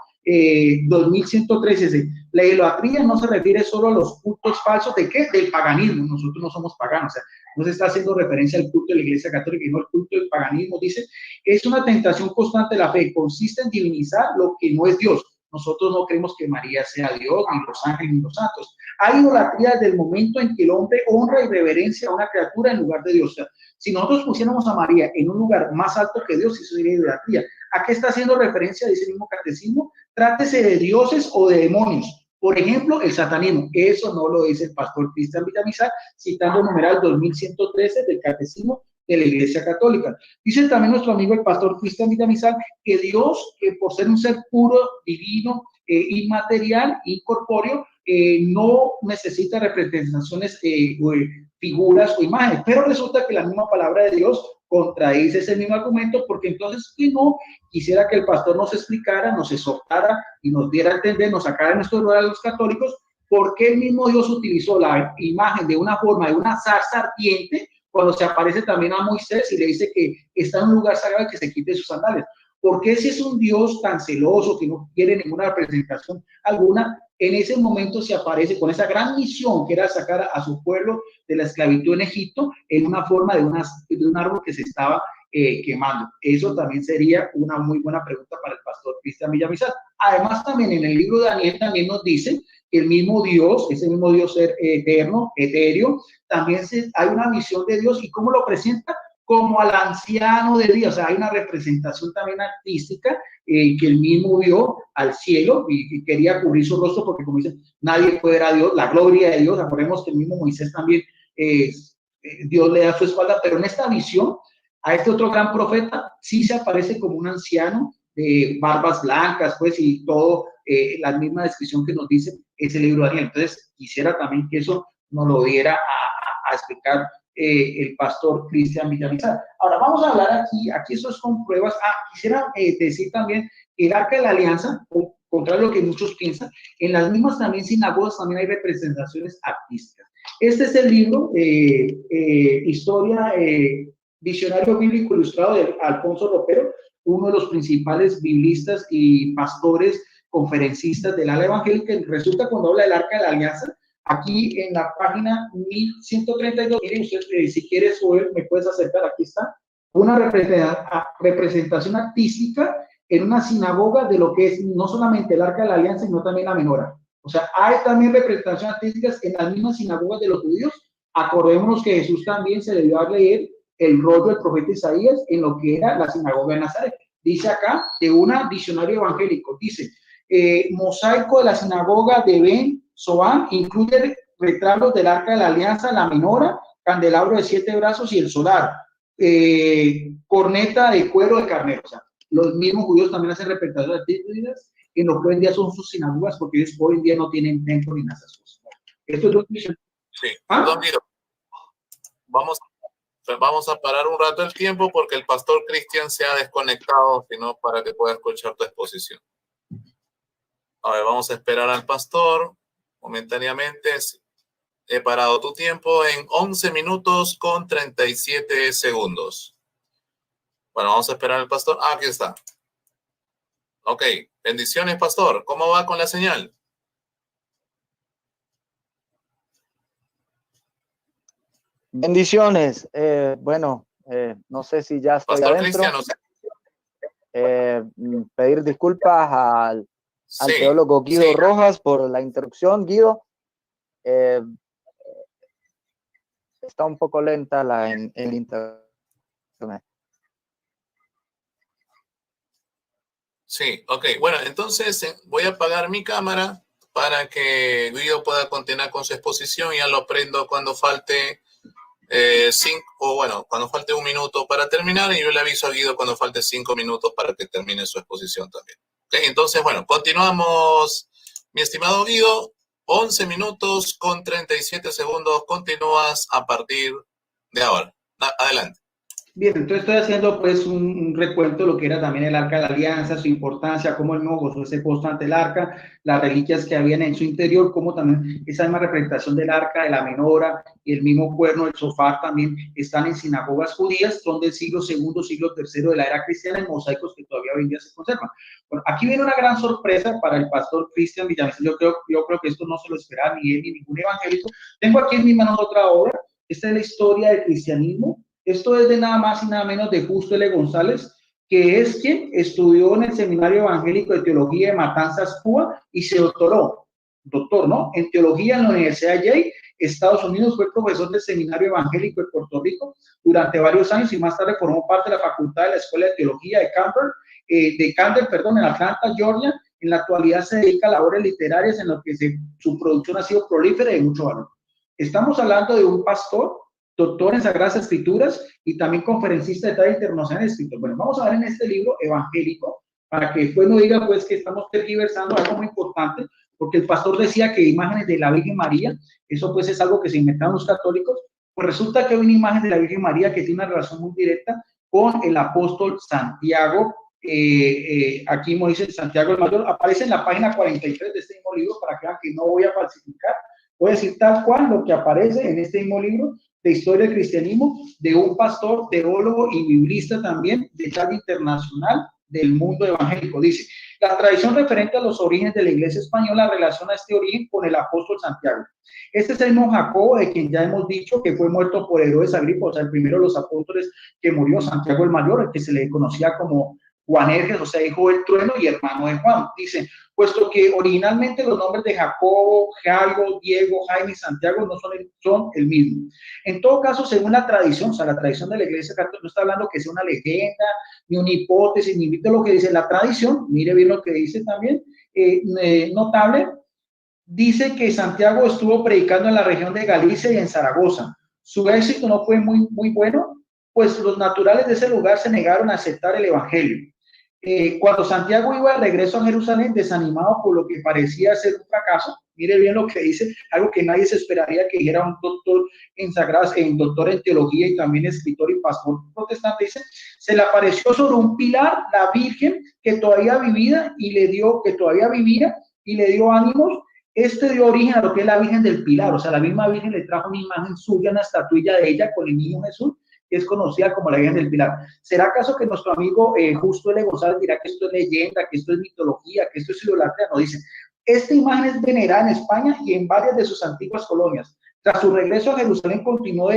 2113, la idolatría no se refiere solo a los cultos falsos, ¿de qué? Del paganismo, nosotros no somos paganos, o sea, no se está haciendo referencia al culto de la Iglesia Católica, sino al culto del paganismo, dice, es una tentación constante de la fe, consiste en divinizar lo que no es Dios. Nosotros no creemos que María sea Dios, ni los ángeles, ni los santos. Hay idolatría desde el momento en que el hombre honra y reverencia a una criatura en lugar de Dios. O sea, si nosotros pusiéramos a María en un lugar más alto que Dios, eso sería idolatría. ¿A qué está haciendo referencia? Dice el mismo catecismo, trátese de dioses o de demonios. Por ejemplo, el satanismo. Eso no lo dice el pastor Cristian Villamizar, citando el numeral 2113 del catecismo de la Iglesia Católica. Dice también nuestro amigo el pastor Cristian Villamizar que Dios, por ser un ser puro, divino, inmaterial, incorpóreo, no necesita representaciones, figuras o imágenes, pero resulta que la misma palabra de Dios contradice ese mismo argumento, porque entonces si no, quisiera que el pastor nos explicara, nos exhortara y nos diera a entender, nos sacara de nuestro lugar a los católicos, por qué el mismo Dios utilizó la imagen de una forma de una zarza ardiente cuando se aparece también a Moisés y le dice que está en un lugar sagrado y que se quite sus sandalias. ¿Por qué si es un Dios tan celoso que no quiere ninguna representación alguna, en ese momento se aparece con esa gran misión que era sacar a su pueblo de la esclavitud en Egipto en una forma de un árbol que se estaba quemando? Eso también sería una muy buena pregunta para el pastor Cristian Villamizar. Además, también en el libro de Daniel también nos dice que el mismo Dios, ese mismo Dios ser eterno, etéreo, también hay una visión de Dios. ¿Y cómo lo presenta? Como al anciano de Dios. O sea, hay una representación también artística que él mismo vio al cielo y quería cubrir su rostro porque, como dicen, nadie puede ver a Dios, la gloria de Dios. Recordemos que el mismo Moisés también, Dios le da su espalda, pero en esta visión, a este otro gran profeta sí se aparece como un anciano de barbas blancas, pues, y todo, la misma descripción que nos dice ese libro de Daniel. Entonces, quisiera también que eso nos lo diera a explicar el pastor Cristian Villamizar. Ahora vamos a hablar aquí eso es con pruebas. Quisiera decir también que el Arca de la Alianza, contrario a lo que muchos piensan, en las mismas también sinagogas también hay representaciones artísticas. Este es el libro, Historia, Diccionario Bíblico Ilustrado de Alfonso Ropero, uno de los principales biblistas y pastores conferencistas del ala evangélica. Resulta cuando habla del Arca de la Alianza, aquí en la página 1132, mire usted, si quieres Joel, me puedes acercar, aquí está, una representación artística en una sinagoga de lo que es no solamente el Arca de la Alianza, sino también la menorá. O sea, hay también representaciones artísticas en las mismas sinagogas de los judíos. Acordémonos que Jesús también se debió a leer el rollo del profeta Isaías en lo que era la sinagoga de Nazaret. Dice acá, de un diccionario evangélico, dice, mosaico de la sinagoga de Ben Zoán incluye retratos del Arca de la Alianza, la menorá, candelabro de 7 brazos y el solar, corneta de cuero de carnero. O sea, los mismos judíos también hacen representaciones artísticas en lo que hoy en día son sus sinagogas, porque ellos hoy en día no tienen templo ni nada de esas cosas. Esto es lo que... Sí, perdón, Guido. Vamos a parar un rato el tiempo porque el pastor Cristian se ha desconectado, sino para que pueda escuchar tu exposición. A ver, vamos a esperar al pastor momentáneamente. He parado tu tiempo en 11 minutos con 37 segundos. Bueno, vamos a esperar al pastor. Aquí está. Ok, bendiciones, pastor. ¿Cómo va con la señal? Bendiciones. No sé si ya estoy pastor adentro. Cristiano. Pedir disculpas al teólogo Guido Rojas por la interrupción. Guido, está un poco lenta en internet. Sí, ok. Bueno, entonces voy a apagar mi cámara para que Guido pueda continuar con su exposición. Ya lo prendo cuando falte cuando falte 1 minuto para terminar, y yo le aviso a Guido cuando falte 5 minutos para que termine su exposición también. Okay, entonces, bueno, continuamos, mi estimado Guido. 11 minutos con 37 segundos. Continúas a partir de ahora. Adelante. Bien, entonces estoy haciendo pues un recuento de lo que era también el Arca de la Alianza, su importancia, cómo el mismo Josué se postó ante el Arca, las reliquias que habían en su interior, cómo también esa misma representación del Arca, de la menorá y el mismo cuerno del sofá también están en sinagogas judías, son del siglo II, siglo III de la era cristiana, en mosaicos que todavía hoy en día se conservan. Bueno, aquí viene una gran sorpresa para el pastor Cristian Villamizar. Yo creo que esto no se lo esperaba ni él ni ningún evangélico. Tengo aquí en mis manos otra obra. Esta es la historia del cristianismo. Esto es de nada más y nada menos de Justo L. González, que es quien estudió en el Seminario Evangélico de Teología de Matanzas, Cuba, y se doctor, ¿no?, en Teología en la Universidad de Yale, Estados Unidos. Fue profesor del Seminario Evangélico de Puerto Rico durante varios años y más tarde formó parte de la Facultad de la Escuela de Teología de Camden, en Atlanta, Georgia. En la actualidad se dedica a labores literarias en lo que su producción ha sido prolífera y de mucho valor. Estamos hablando de un pastor, doctor en Sagradas Escrituras y también conferencista de talla internacional de escritor. Bueno, vamos a ver en este libro evangélico, para que después no diga pues que estamos tergiversando algo muy importante, porque el pastor decía que imágenes de la Virgen María, eso pues es algo que se inventaron los católicos. Pues resulta que hay una imagen de la Virgen María que tiene una relación muy directa con el apóstol Santiago. Aquí Moisés Santiago el Mayor aparece en la página 43 de este mismo libro, para que vean que no voy a falsificar. Voy a decir tal cual lo que aparece en este mismo libro de Historia del Cristianismo, de un pastor, teólogo y biblista también de talla internacional del mundo evangélico. Dice: la tradición referente a los orígenes de la Iglesia española relaciona este origen con el apóstol Santiago. Este es el mismo Jacobo, de quien ya hemos dicho que fue muerto por Herodes Agripa, o sea, el primero de los apóstoles que murió, Santiago el Mayor, el que se le conocía como Juanerges, o sea, hijo del trueno y hermano de Juan. Dice: puesto que originalmente los nombres de Jacobo, Jairo, Diego, Jaime y Santiago no son el mismo. En todo caso, según la tradición, o sea, la tradición de la Iglesia Católica, no está hablando que sea una leyenda, ni una hipótesis, ni lo que dice la tradición. Mire bien lo que dice también, notable. Dice que Santiago estuvo predicando en la región de Galicia y en Zaragoza. Su éxito no fue muy bueno, pues los naturales de ese lugar se negaron a aceptar el evangelio. Cuando Santiago iba de regreso a Jerusalén, desanimado por lo que parecía ser un fracaso, Mire bien lo que dice, algo que nadie se esperaría que dijera un doctor doctor en teología y también escritor y pastor protestante. Dice, se le apareció sobre un pilar la Virgen que todavía vivía y le dio ánimos. Este dio origen a lo que es la Virgen del Pilar, o sea, la misma Virgen le trajo una imagen suya, una estatuilla de ella con el niño Jesús, que es conocida como la Virgen del Pilar. ¿Será acaso que nuestro amigo Justo L. González dirá que esto es leyenda, que esto es mitología, que esto es idolatría? No, dice, esta imagen es venerada en España y en varias de sus antiguas colonias. Tras su regreso a Jerusalén continuó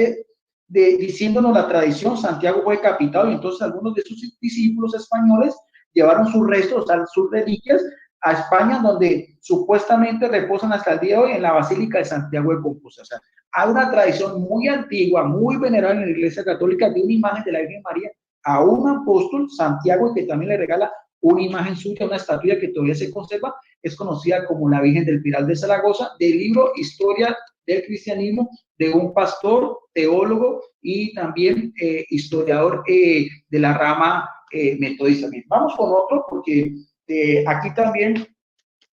diciéndonos la tradición, Santiago fue decapitado y entonces algunos de sus discípulos españoles llevaron sus restos, o sea, sus reliquias, a España, donde supuestamente reposan hasta el día de hoy en la Basílica de Santiago de Compostela. O sea, hay una tradición muy antigua, muy venerada en la Iglesia Católica de una imagen de la Virgen María a un apóstol, Santiago, que también le regala una imagen suya, una estatua que todavía se conserva, es conocida como la Virgen del Pilar de Zaragoza, del libro Historia del Cristianismo, de un pastor, teólogo y también historiador de la rama metodista. Bien, vamos con otro porque aquí también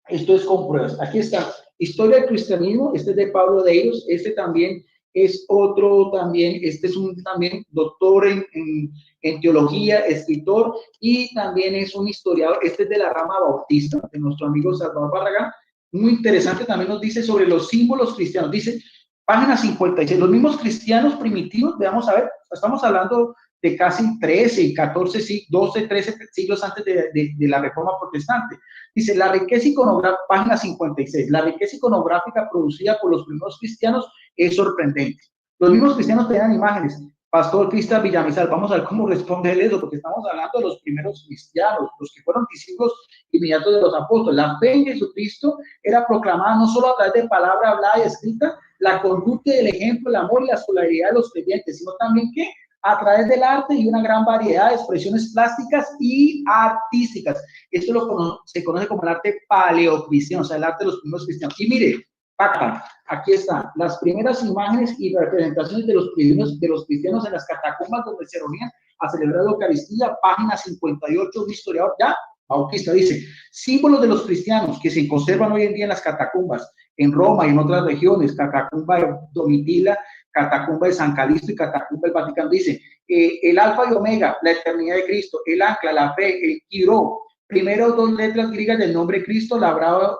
esto es con pruebas. Aquí está, Historia del Cristianismo, este es de Pablo de Ellos, este también es otro, también, este es un también doctor en teología, escritor, y también es un historiador, este es de la rama bautista, de nuestro amigo Salvador Barragán, muy interesante, también nos dice sobre los símbolos cristianos, dice, página 56, los mismos cristianos primitivos, veamos a ver, estamos hablando de casi 13, 14, 12, 13 siglos antes de la Reforma Protestante. Dice, la riqueza iconográfica, página 56, la riqueza iconográfica producida por los primeros cristianos es sorprendente. Los mismos cristianos tenían imágenes. Pastor Cristian Villamizar, vamos a ver cómo responde él eso, porque estamos hablando de los primeros cristianos, los que fueron discípulos inmediatos de los apóstoles. La fe en Jesucristo era proclamada no solo a través de palabra hablada y escrita, la conducta y el ejemplo, el amor y la solidaridad de los creyentes, sino también que a través del arte y una gran variedad de expresiones plásticas y artísticas. Esto se conoce como el arte paleocristiano, o sea, el arte de los primeros cristianos. Y mire, aquí están las primeras imágenes y representaciones de los cristianos en las catacumbas donde se reunían a celebrar la Eucaristía, página 58, un historiador ya bautista dice, símbolos de los cristianos que se conservan hoy en día en las catacumbas, en Roma y en otras regiones, catacumba de Domitila, catacumba de San Calixto y catacumba del Vaticano, dice, el alfa y omega, la eternidad de Cristo, el ancla, la fe, el quiró, primero dos letras griegas del nombre Cristo, labrado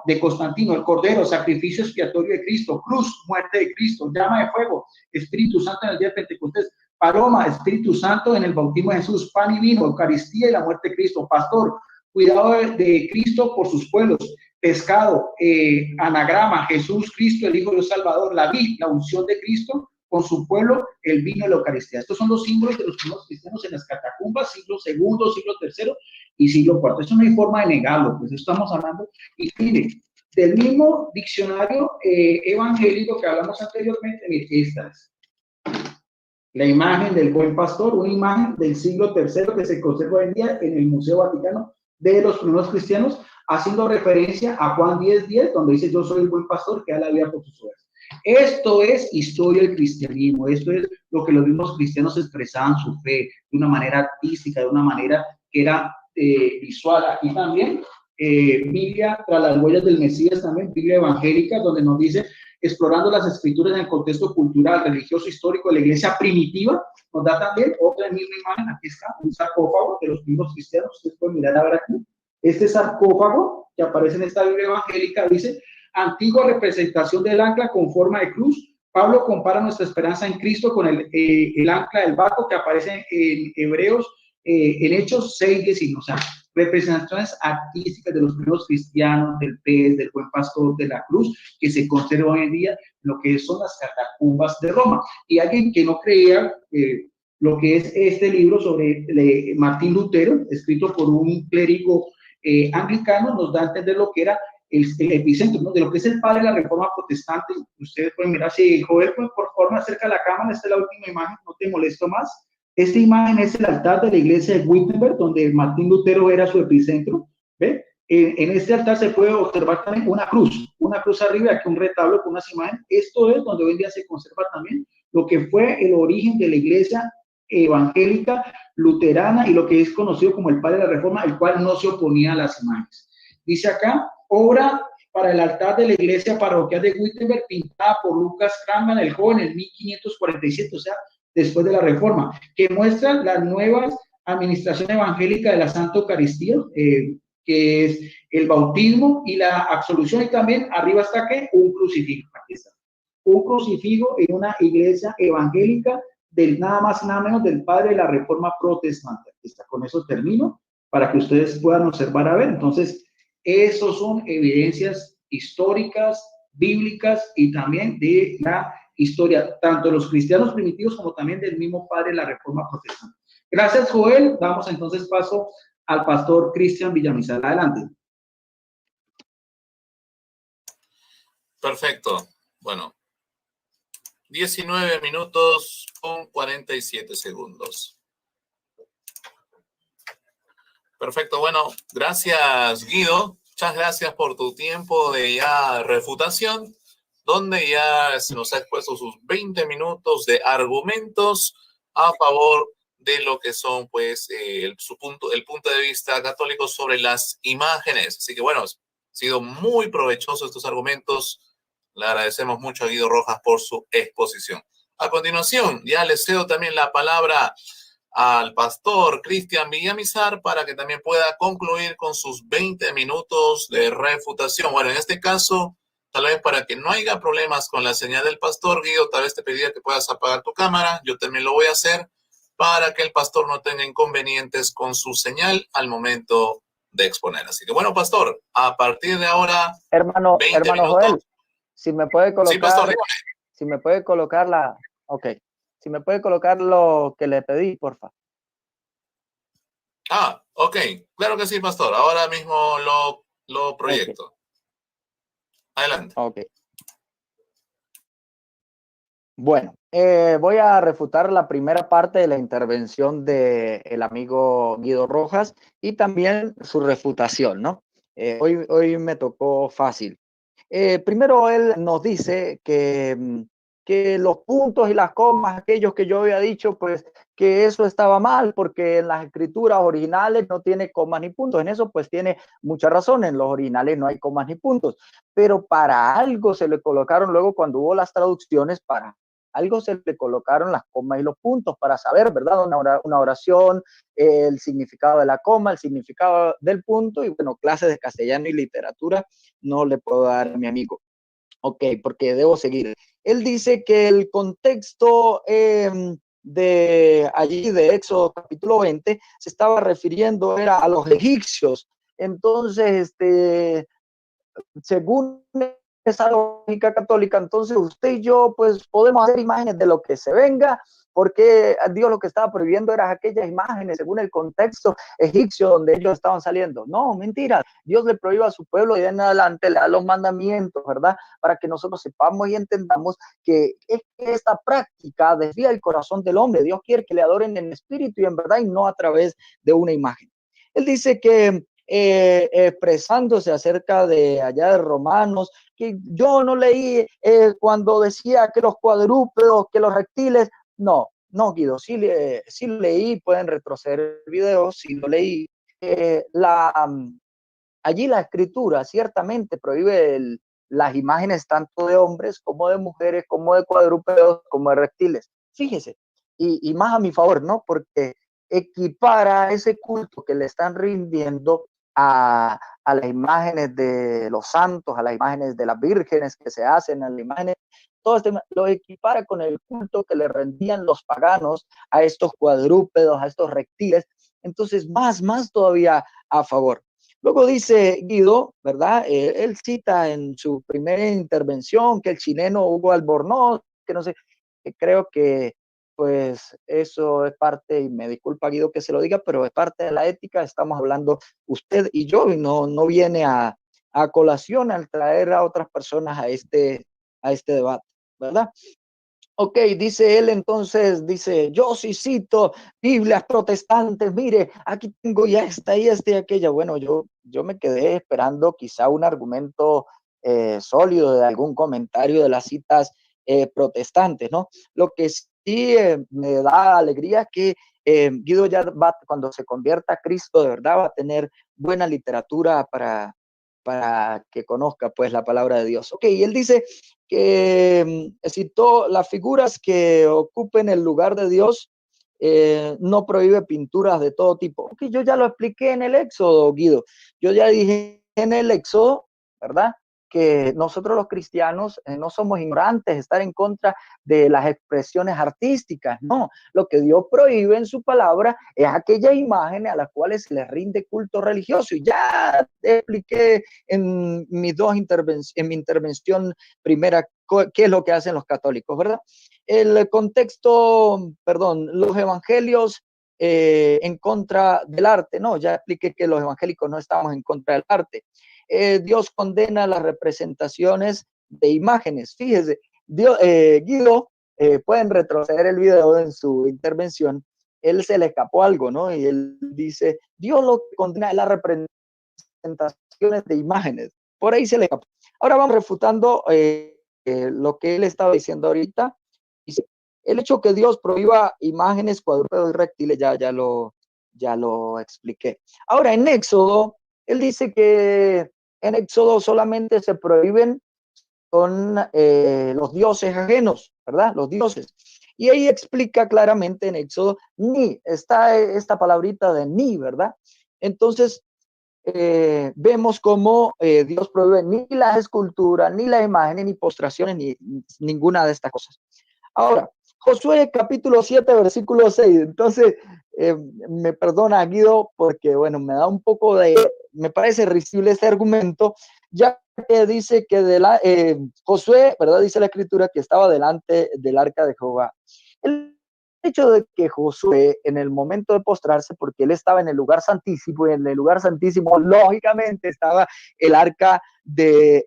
de Constantino, el cordero, sacrificio expiatorio de Cristo, cruz, muerte de Cristo, llama de fuego, Espíritu Santo en el día de Pentecostés, paloma, Espíritu Santo en el bautismo de Jesús, pan y vino, Eucaristía y la muerte de Cristo, pastor, cuidado de Cristo por sus pueblos, pescado, anagrama, Jesús Cristo, el Hijo de Dios Salvador, la vid, la unción de Cristo con su pueblo, el vino y la Eucaristía. Estos son los símbolos de los primeros cristianos en las catacumbas, siglo segundo, siglo tercero y siglo cuarto. Eso no hay forma de negarlo, pues estamos hablando. Y mire, del mismo diccionario evangélico que hablamos anteriormente, mire, esta es la imagen del buen pastor, una imagen del siglo tercero que se conserva hoy en día en el Museo Vaticano de los primeros cristianos, haciendo referencia a Juan 10:10, donde dice, yo soy el buen pastor que da la vida por sus ovejas. Esto es historia del cristianismo, esto es lo que los mismos cristianos expresaban su fe de una manera artística, de una manera que era visual. Aquí también, Biblia tras las huellas del Mesías, también Biblia evangélica, donde nos dice, explorando las escrituras en el contexto cultural, religioso, histórico de la iglesia primitiva, nos da también otra misma imagen, aquí está, un sarcófago de los mismos cristianos, ustedes pueden mirar a ver aquí, este sarcófago que aparece en esta Biblia evangélica dice, antigua representación del ancla con forma de cruz. Pablo compara nuestra esperanza en Cristo con el ancla del barco que aparece en Hebreos, en Hechos 6:19, o sea, representaciones artísticas de los primeros cristianos, del pez, del buen pastor, de la cruz, que se conserva hoy en día, lo que son las catacumbas de Roma. Y alguien que no creía lo que es este libro sobre Martín Lutero, escrito por un clérigo anglicano, nos da a entender lo que era el epicentro, ¿no? De lo que es el padre de la Reforma Protestante. Ustedes pueden mirar, si Joel, pues, por favor, acerca de la cámara, esta es la última imagen, no te molesto más. Esta imagen es el altar de la iglesia de Wittenberg, donde Martín Lutero era su epicentro. ¿Ve? En este altar se puede observar también una cruz arriba, aquí un retablo con unas imágenes. Esto es donde hoy en día se conserva también lo que fue el origen de la iglesia evangélica luterana y lo que es conocido como el padre de la Reforma, el cual no se oponía a las imágenes. Dice acá, obra para el altar de la iglesia parroquial de Wittenberg, pintada por Lucas Cranmer el joven en 1547, o sea, después de la Reforma, que muestra la nueva administración evangélica de la Santa Eucaristía, que es el bautismo y la absolución, y también arriba está que un crucifijo, aquí está, un crucifijo en una iglesia evangélica del nada más y nada menos del padre de la Reforma protestante. Aquí está, con eso termino, para que ustedes puedan observar a ver. Entonces, esos son evidencias históricas, bíblicas y también de la historia, tanto de los cristianos primitivos como también del mismo padre de la Reforma protestante. Gracias, Joel. Damos entonces paso al pastor Cristian Villamizar. Adelante. Perfecto. Bueno, 19 minutos con 47 segundos. Perfecto. Bueno, gracias, Guido. Muchas gracias por tu tiempo de ya refutación, donde ya se nos ha expuesto sus 20 minutos de argumentos a favor de lo que son, pues, el punto de vista católico sobre las imágenes. Así que, bueno, ha sido muy provechoso estos argumentos. Le agradecemos mucho a Guido Rojas por su exposición. A continuación, ya le cedo también la palabra al pastor Cristian Villamizar para que también pueda concluir con sus 20 minutos de refutación. Bueno, en este caso, tal vez para que no haya problemas con la señal del pastor, Guido, tal vez te pediría que puedas apagar tu cámara. Yo también lo voy a hacer para que el pastor no tenga inconvenientes con su señal al momento de exponer. Así que, bueno, pastor, a partir de ahora, hermano 20 minutos. Joel, si me puede colocar, sí, pastor, si me puede colocar si me puede colocar lo que le pedí, porfa. Ok, claro que sí, pastor. Ahora mismo lo proyecto. Okay. Adelante. Ok. Bueno, voy a refutar la primera parte de la intervención del amigo Guido Rojas y también su refutación, ¿no? Hoy me tocó fácil. Primero él nos dice que los puntos y las comas, aquellos que yo había dicho, pues que eso estaba mal porque en las escrituras originales no tiene comas ni puntos. En eso pues tiene mucha razón, en los originales no hay comas ni puntos, pero para algo se le colocaron luego cuando hubo las traducciones, para algo se le colocaron las comas y los puntos para saber, ¿verdad? Una oración, el significado de la coma, el significado del punto y bueno, clases de castellano y literatura no le puedo dar a mi amigo. Ok, porque debo seguir. Él dice que el contexto de allí de Éxodo capítulo 20 se estaba refiriendo era a los egipcios. Entonces, según esa lógica católica, entonces usted y yo pues podemos hacer imágenes de lo que se venga, porque Dios lo que estaba prohibiendo eran aquellas imágenes según el contexto egipcio donde ellos estaban saliendo. No, mentira, Dios le prohíbe a su pueblo y en adelante le da los mandamientos, ¿verdad? Para que nosotros sepamos y entendamos que esta práctica desvía el corazón del hombre. Dios quiere que le adoren en espíritu y en verdad y no a través de una imagen. Él dice que expresándose acerca de allá de Romanos, que yo no leí cuando decía que los cuadrúpedos, que los reptiles, no, Guido, sí leí, pueden retroceder el video, sí lo leí. Allí la escritura ciertamente prohíbe las imágenes tanto de hombres como de mujeres, como de cuadrúpedos, como de reptiles. Fíjese, y más a mi favor, ¿no? Porque equipara ese culto que le están rindiendo a las imágenes de los santos, a las imágenes de las vírgenes que se hacen, a las imágenes, todo este, lo equipara con el culto que le rendían los paganos a estos cuadrúpedos, a estos reptiles. Entonces, más todavía a favor. Luego dice Guido, ¿verdad? Él cita en su primera intervención que el chileno Hugo Albornoz, que no sé, que creo que pues eso es parte, y me disculpa Guido que se lo diga, pero es parte de la ética, estamos hablando usted y yo, y no viene a colación al traer a otras personas a este debate, ¿verdad? Ok, dice él entonces, dice, yo sí cito Biblias protestantes, mire, aquí tengo ya esta y esta y aquella. Bueno, yo me quedé esperando quizá un argumento sólido de algún comentario de las citas protestantes, ¿no? Lo que sí me da alegría es que Guido ya va, cuando se convierta a Cristo, de verdad va a tener buena literatura para para que conozca pues la palabra de Dios. Ok, y él dice que citó las figuras que ocupen el lugar de Dios, no prohíbe pinturas de todo tipo. Ok, yo ya lo expliqué en el Éxodo, Guido. Yo ya dije en el Éxodo, ¿verdad? Que nosotros los cristianos no somos ignorantes, estar en contra de las expresiones artísticas, no. Lo que Dios prohíbe en su palabra es aquellas imágenes a las cuales se les rinde culto religioso. Y ya expliqué en mis en mi intervención primera qué es lo que hacen los católicos, ¿verdad? El contexto, perdón, los evangelios en contra del arte, no, ya expliqué que los evangélicos no estamos en contra del arte. Dios condena las representaciones de imágenes. Fíjese, Guido, pueden retroceder el video en su intervención, él se le escapó algo, ¿no? Y él dice, Dios lo que condena es las representaciones de imágenes. Por ahí se le escapó. Ahora vamos refutando lo que él estaba diciendo ahorita. Dice, el hecho que Dios prohíba imágenes, cuadrúpedos y reptiles, ya lo expliqué. Ahora en Éxodo, él dice que en Éxodo solamente se prohíben con los dioses ajenos, ¿verdad? Los dioses. Y ahí explica claramente en Éxodo, ni, está esta palabrita de ni, ¿verdad? Entonces, vemos cómo Dios prohíbe ni las esculturas, ni las imágenes, ni postraciones, ni ninguna de estas cosas. Ahora, Josué capítulo 7, versículo 6. Entonces, me perdona Guido porque, bueno, me da un poco me parece risible este argumento, ya que dice que Josué, ¿verdad? Dice la escritura que estaba delante del arca de Jehová. El hecho de que Josué, en el momento de postrarse, porque él estaba en el lugar santísimo, y en el lugar santísimo, lógicamente, estaba el arca de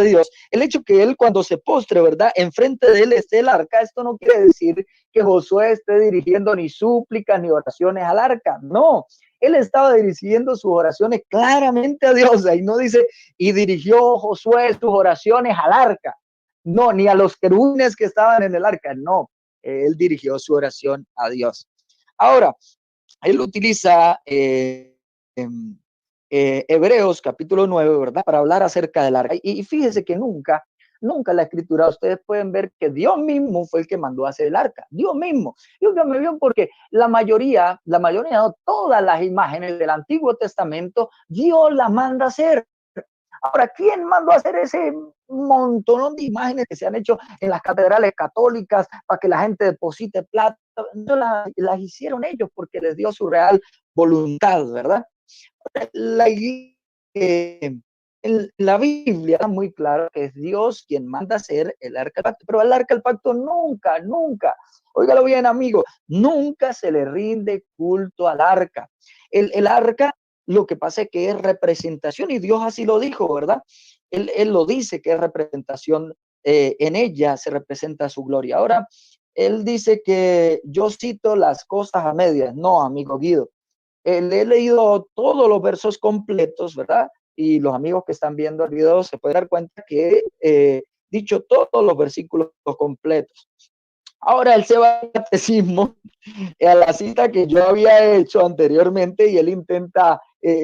Dios. El hecho que él, cuando se postre, ¿verdad? Enfrente de él esté el arca, esto no quiere decir que Josué esté dirigiendo ni súplicas ni oraciones al arca. No, él estaba dirigiendo sus oraciones claramente a Dios. Ahí no dice, y dirigió Josué sus oraciones al arca. No, ni a los querubines que estaban en el arca. No, él dirigió su oración a Dios. Ahora, él utiliza Hebreos capítulo 9, ¿verdad? Para hablar acerca del arca. Y fíjese que nunca la escritura, ustedes pueden ver que Dios mismo fue el que mandó a hacer el arca. Dios mismo. Y óigame bien, porque la mayoría, no todas las imágenes del Antiguo Testamento, Dios las manda a hacer. Ahora, ¿quién mandó a hacer ese montón de imágenes que se han hecho en las catedrales católicas para que la gente deposite plata? No las hicieron ellos porque les dio su real voluntad, ¿verdad? La Biblia está muy claro que es Dios quien manda hacer el arca del pacto, pero el arca del pacto nunca, óigalo bien, amigo, nunca se le rinde culto al arca. El arca, lo que pasa es que es representación, y Dios así lo dijo, ¿verdad? Él lo dice que es representación, en ella se representa su gloria. Ahora, él dice que yo cito las cosas a medias. No, amigo Guido, le he leído todos los versos completos, ¿verdad? Y los amigos que están viendo el video se pueden dar cuenta que he dicho todos los versículos completos. Ahora él se va al catecismo, a la cita que yo había hecho anteriormente, y él intenta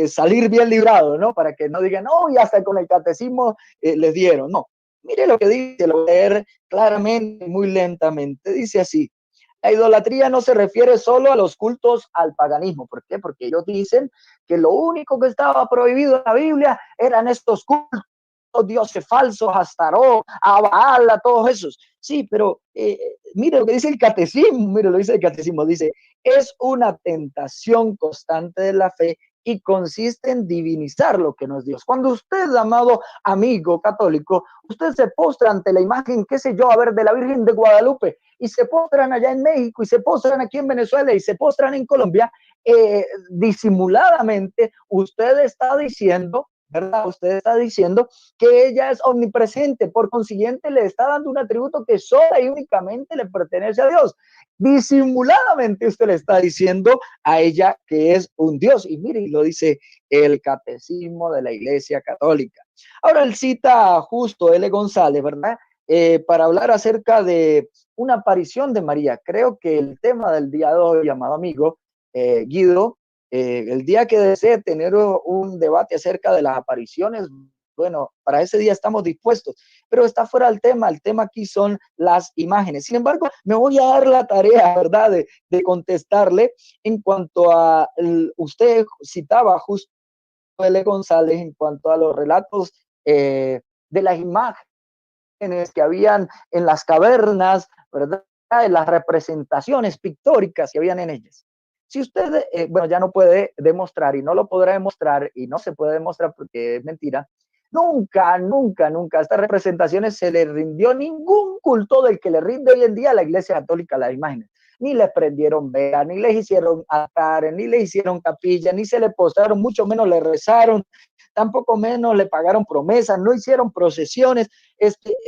salir bien librado, ¿no? Para que no digan, no, y hasta con el catecismo les dieron. No, mire lo que dice, lo voy a leer claramente, muy lentamente. Dice así: la idolatría no se refiere solo a los cultos al paganismo. ¿Por qué? Porque ellos dicen que lo único que estaba prohibido en la Biblia eran estos cultos, dioses falsos, a Astaró, a Baal, a todos esos. Sí, pero mire lo que dice el catecismo, mire lo que dice el catecismo, dice, es una tentación constante de la fe y consiste en divinizar lo que no es Dios. Cuando usted, amado amigo católico, usted se postra ante la imagen, qué sé yo, a ver, de la Virgen de Guadalupe, y se postran allá en México, y se postran aquí en Venezuela, y se postran en Colombia, disimuladamente usted está diciendo, ¿verdad? Usted está diciendo que ella es omnipresente, por consiguiente le está dando un atributo que sola y únicamente le pertenece a Dios. Disimuladamente usted le está diciendo a ella que es un Dios. Y mire, lo dice el Catecismo de la Iglesia Católica. Ahora él cita a Justo L. González, ¿verdad? Para hablar acerca de una aparición de María. Creo que el tema del día de hoy, amado amigo Guido, el día que desee tener un debate acerca de las apariciones bueno, para ese día estamos dispuestos, pero está fuera del tema. El tema aquí son las imágenes. Sin embargo, me voy a dar la tarea, ¿verdad?, de contestarle en cuanto a, usted citaba justo L. González, en cuanto a los relatos de las imágenes que habían en las cavernas, ¿verdad?, en las representaciones pictóricas que habían en ellas. Si usted, bueno, ya no puede demostrar y no lo podrá demostrar y no se puede demostrar porque es mentira, nunca, nunca, nunca a estas representaciones se le rindió ningún culto del que le rinde hoy en día a la Iglesia Católica las imágenes. Ni le prendieron velas, ni les hicieron altares, ni le hicieron capilla, ni se le postraron, mucho menos le rezaron, tampoco menos le pagaron promesas, no hicieron procesiones,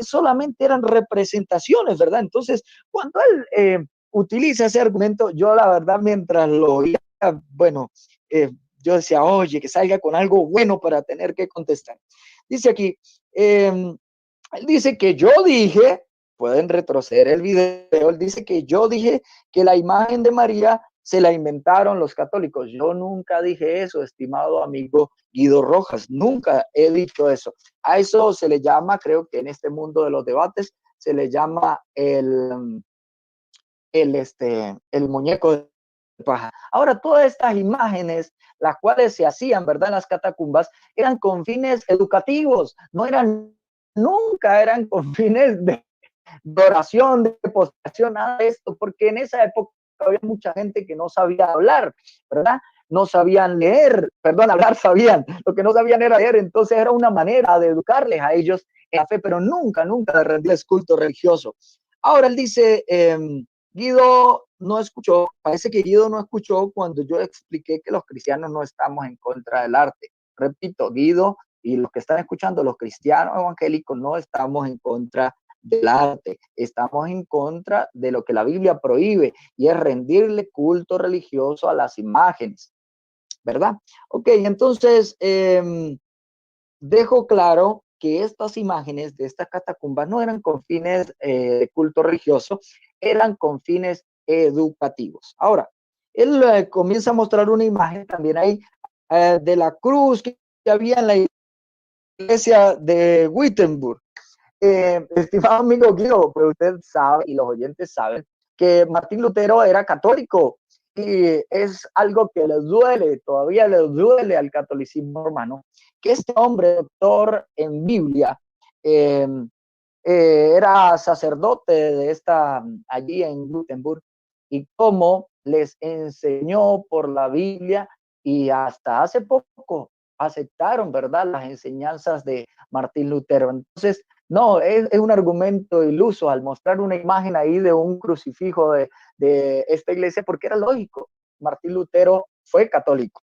solamente eran representaciones, ¿verdad? Entonces, cuando él utiliza ese argumento, yo la verdad mientras lo oía, bueno, yo decía, oye, que salga con algo bueno para tener que contestar. Dice aquí, él dice que yo dije, pueden retroceder el video, él dice que yo dije que la imagen de María se la inventaron los católicos. Yo nunca dije eso, estimado amigo Guido Rojas, nunca he dicho eso. A eso se le llama, creo que en este mundo de los debates, se le llama el muñeco de paja. Ahora, todas estas imágenes, las cuales se hacían, ¿verdad?, en las catacumbas, eran con fines educativos, no eran, nunca eran con fines de oración, de postración, nada de esto, porque en esa época había mucha gente que no sabía hablar, ¿verdad? No sabían leer, perdón, hablar sabían, lo que no sabían era leer, entonces era una manera de educarles a ellos en la fe, pero nunca, nunca de rendirles culto religioso. Ahora él dice, Guido no escuchó, parece que Guido no escuchó cuando yo expliqué que los cristianos no estamos en contra del arte. Repito, Guido y los que están escuchando, los cristianos evangélicos, no estamos en contra del arte, estamos en contra de lo que la Biblia prohíbe y es rendirle culto religioso a las imágenes, ¿verdad? Ok, entonces dejo claro que estas imágenes de estas catacumbas no eran con fines de culto religioso, eran con fines educativos. Ahora, él comienza a mostrar una imagen también ahí de la cruz que había en la iglesia de Wittenberg. Estimado amigo Guido, pues usted sabe y los oyentes saben que Martín Lutero era católico y es algo que les duele, todavía les duele al catolicismo romano, que este hombre, doctor en Biblia, era sacerdote de allí en Gutenberg y cómo les enseñó por la Biblia y hasta hace poco aceptaron, ¿verdad?, las enseñanzas de Martín Lutero. Entonces, no, es un argumento iluso al mostrar una imagen ahí de un crucifijo de esta iglesia, porque era lógico, Martín Lutero fue católico.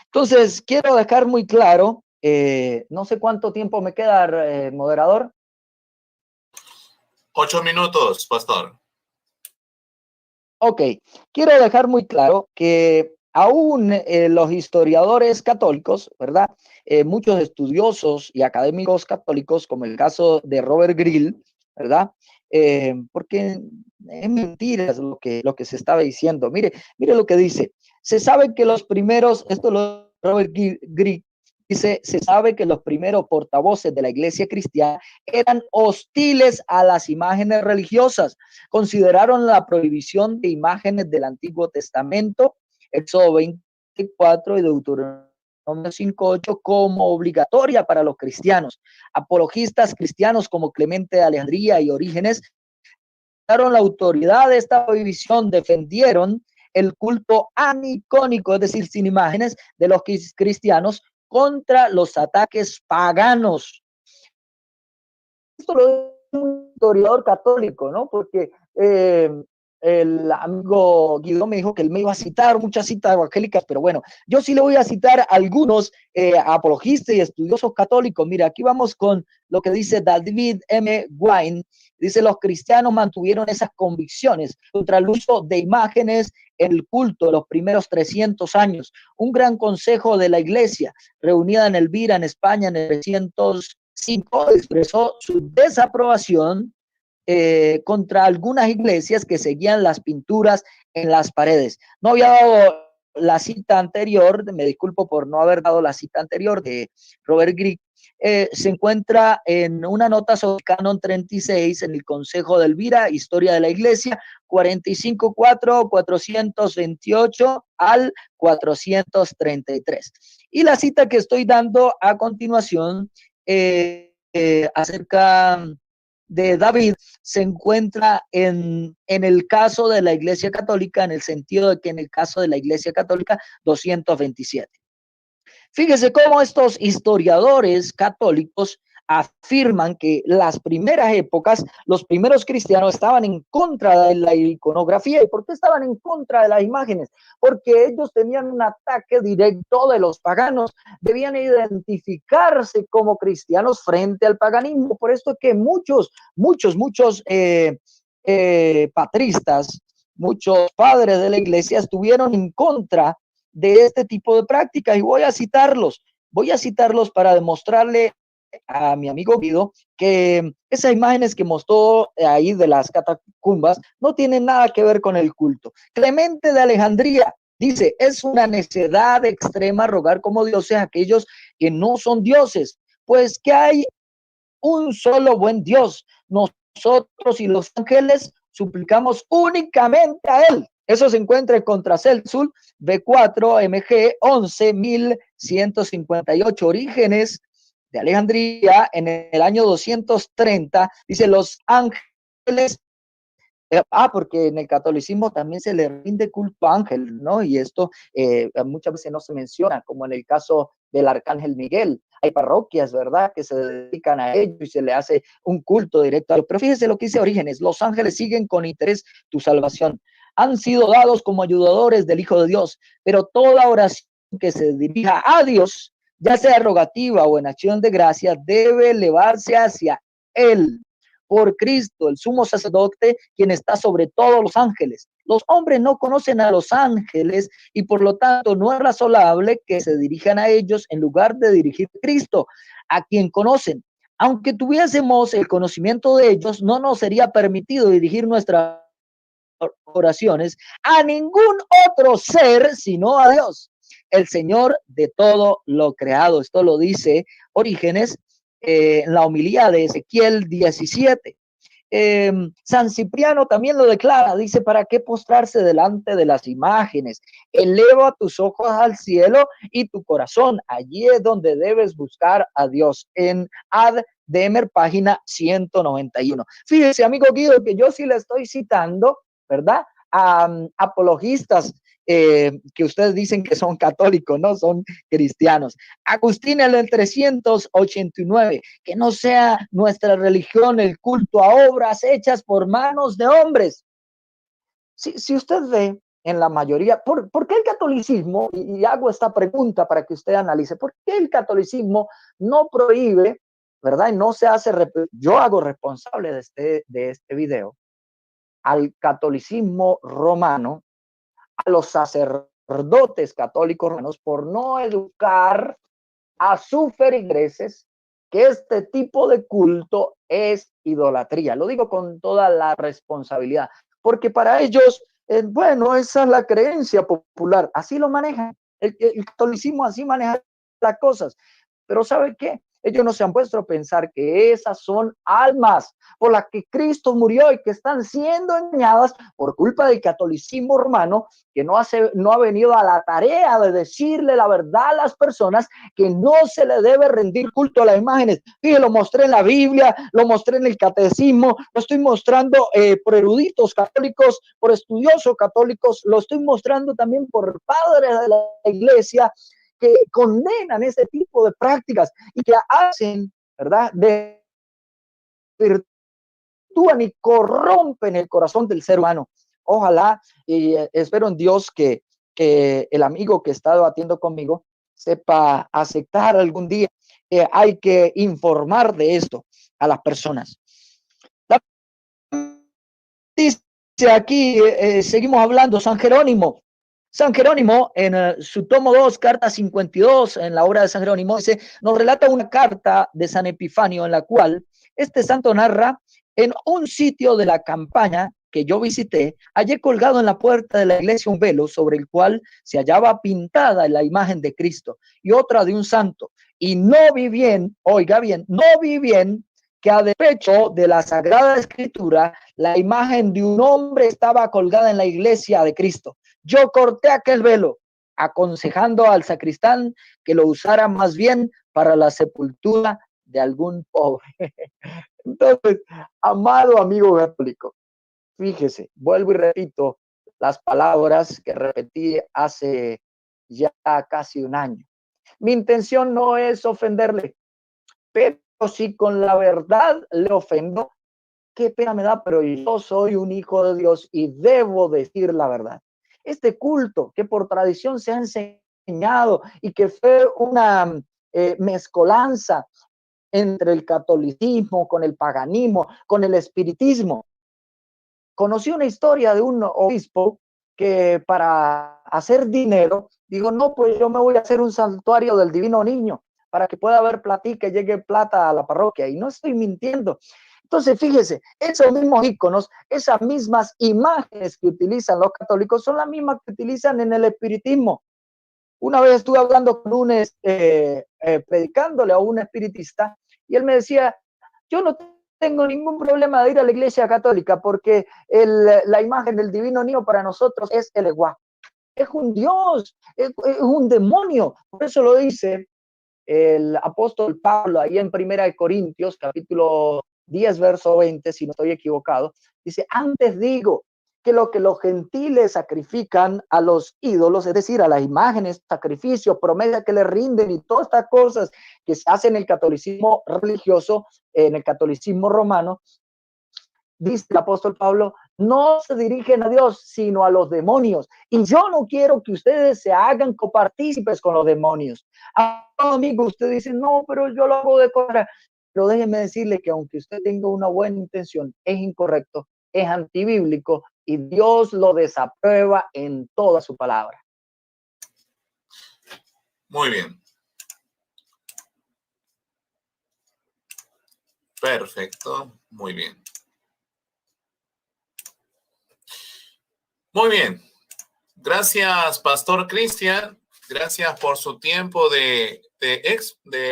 Entonces, quiero dejar muy claro, no sé cuánto tiempo me queda, moderador. 8 minutos, pastor. Ok, quiero dejar muy claro que aún los historiadores católicos, ¿verdad? Muchos estudiosos y académicos católicos, como el caso de Robert Greene, ¿verdad? Porque es mentira lo que se estaba diciendo. Mire lo que dice. Se sabe que los primeros, esto lo Robert Greene dice, se sabe que los primeros portavoces de la iglesia cristiana eran hostiles a las imágenes religiosas. Consideraron la prohibición de imágenes del Antiguo Testamento, Éxodo 24 y Deuteronomio 5:8, como obligatoria para los cristianos. Apologistas cristianos como Clemente de Alejandría y Orígenes la autoridad de esta prohibición, defendieron el culto anicónico, es decir, sin imágenes, de los cristianos contra los ataques paganos. Esto lo es un historiador católico, ¿no? Porque el amigo Guido me dijo que él me iba a citar muchas citas evangélicas, pero bueno, yo sí le voy a citar algunos apologistas y estudiosos católicos. Mira, aquí vamos con lo que dice David M. Wine. Dice, los cristianos mantuvieron esas convicciones contra el uso de imágenes en el culto de los primeros 300 años. Un gran consejo de la iglesia, reunida en Elvira, en España, en el 305, expresó su desaprobación contra algunas iglesias que seguían las pinturas en las paredes. No había dado la cita anterior, me disculpo por no haber dado la cita anterior de Robert Greene, se encuentra en una nota sobre Canon 36 en el Consejo de Elvira, Historia de la Iglesia, 45.4, 428 al 433. Y la cita que estoy dando a continuación acerca de David se encuentra en el caso de la Iglesia Católica, en el sentido de que en el caso de la Iglesia Católica 227. Fíjese cómo estos historiadores católicos afirman que las primeras épocas, los primeros cristianos estaban en contra de la iconografía. ¿Y por qué estaban en contra de las imágenes? Porque ellos tenían un ataque directo de los paganos, debían identificarse como cristianos frente al paganismo. Por esto que muchos patristas, muchos padres de la iglesia estuvieron en contra de este tipo de prácticas, y voy a citarlos para demostrarle a mi amigo Guido que esas imágenes que mostró ahí de las catacumbas no tienen nada que ver con el culto. Clemente de Alejandría dice: es una necedad extrema rogar como dioses a aquellos que no son dioses, pues que hay un solo buen Dios. Nosotros y los ángeles suplicamos únicamente a él. Eso se encuentra en Contracelsul B4 MG 11.158. Orígenes de Alejandría en el año 230 dice: los ángeles, porque en el catolicismo también se le rinde culto a ángel, ¿no? Y esto muchas veces no se menciona, como en el caso del arcángel Miguel. Hay parroquias, ¿verdad?, que se dedican a ello y se le hace un culto directo a ello. Pero fíjese lo que dice Orígenes: los ángeles siguen con interés tu salvación. Han sido dados como ayudadores del Hijo de Dios, pero toda oración que se dirija a Dios, ya sea rogativa o en acción de gracia, debe elevarse hacia Él, por Cristo, el sumo sacerdote, quien está sobre todos los ángeles. Los hombres no conocen a los ángeles y por lo tanto no es razonable que se dirijan a ellos en lugar de dirigir a Cristo, a quien conocen. Aunque tuviésemos el conocimiento de ellos, no nos sería permitido dirigir nuestras oraciones a ningún otro ser sino a Dios, el Señor de todo lo creado. Esto lo dice Orígenes en la homilía de Ezequiel 17. San Cipriano también lo declara, dice: ¿para qué postrarse delante de las imágenes? Eleva tus ojos al cielo y tu corazón, allí es donde debes buscar a Dios. En Ad Demer, página 191. Fíjese, amigo Guido, que yo sí le estoy citando, ¿verdad?, a apologistas que ustedes dicen que son católicos, no son cristianos. Agustín en el 389, que no sea nuestra religión el culto a obras hechas por manos de hombres. Si usted ve en la mayoría, ¿por qué el catolicismo? Y hago esta pregunta para que usted analice: ¿por qué el catolicismo no prohíbe, verdad, y no se hace? Yo hago responsable de este video al catolicismo romano, a los sacerdotes católicos romanos, por no educar a sus feligreses que este tipo de culto es idolatría. Lo digo con toda la responsabilidad, porque para ellos, bueno, esa es la creencia popular, así lo manejan. El catolicismo así maneja las cosas. Pero ¿sabe qué? Ellos no se han puesto a pensar que esas son almas por las que Cristo murió y que están siendo engañadas por culpa del catolicismo romano, que no ha venido a la tarea de decirle la verdad a las personas, que no se le debe rendir culto a las imágenes. Fíjate, lo mostré en la Biblia, lo mostré en el catecismo, lo estoy mostrando por eruditos católicos, por estudiosos católicos, lo estoy mostrando también por padres de la iglesia, que condenan ese tipo de prácticas y que hacen, ¿verdad?, desvirtúan y corrompen el corazón del ser humano. Ojalá, y espero en Dios que el amigo que está debatiendo conmigo sepa aceptar algún día. Hay que informar de esto a las personas. Dice aquí, seguimos hablando, San Jerónimo. San Jerónimo, en su tomo 2, carta 52, en la obra de San Jerónimo, dice, nos relata una carta de San Epifanio en la cual este santo narra en un sitio de la campaña que yo visité, hallé colgado en la puerta de la iglesia un velo sobre el cual se hallaba pintada la imagen de Cristo y otra de un santo. Y no vi bien, oiga bien, no vi bien que a despecho de la Sagrada Escritura, la imagen de un hombre estaba colgada en la iglesia de Cristo. Yo corté aquel velo, aconsejando al sacristán que lo usara más bien para la sepultura de algún pobre. Entonces, amado amigo católico, fíjese, vuelvo y repito las palabras que repetí hace ya casi un año. Mi intención no es ofenderle, pero si con la verdad le ofendo, qué pena me da, pero yo soy un hijo de Dios y debo decir la verdad. Este culto que por tradición se ha enseñado y que fue una mezcolanza entre el catolicismo, con el paganismo, con el espiritismo. Conocí una historia de un obispo que para hacer dinero, digo, no, pues yo me voy a hacer un santuario del Divino Niño para que pueda haber platica y llegue plata a la parroquia. Y no estoy mintiendo. Entonces, fíjese, esos mismos íconos, esas mismas imágenes que utilizan los católicos son las mismas que utilizan en el espiritismo. Una vez estuve hablando con un, predicándole a un espiritista y él me decía, yo no tengo ningún problema de ir a la iglesia católica porque la imagen del divino niño para nosotros es el eguá. Es un dios, es un demonio. Por eso lo dice el apóstol Pablo ahí en 1 Corintios, capítulo 10, verso 20, si no estoy equivocado. Dice, antes digo que lo que los gentiles sacrifican a los ídolos, es decir, a las imágenes, sacrificios, promesas que le rinden y todas estas cosas que se hacen en el catolicismo religioso, en el catolicismo romano, dice el apóstol Pablo, no se dirigen a Dios, sino a los demonios. Y yo no quiero que ustedes se hagan copartícipes con los demonios. Amigo, usted dice, no, pero yo lo hago de cosas. Pero déjeme decirle que aunque usted tenga una buena intención, es incorrecto, es antibíblico y Dios lo desaprueba en toda su palabra. Muy bien. Perfecto, muy bien. Muy bien. Gracias, Pastor Cristian. Gracias por su tiempo de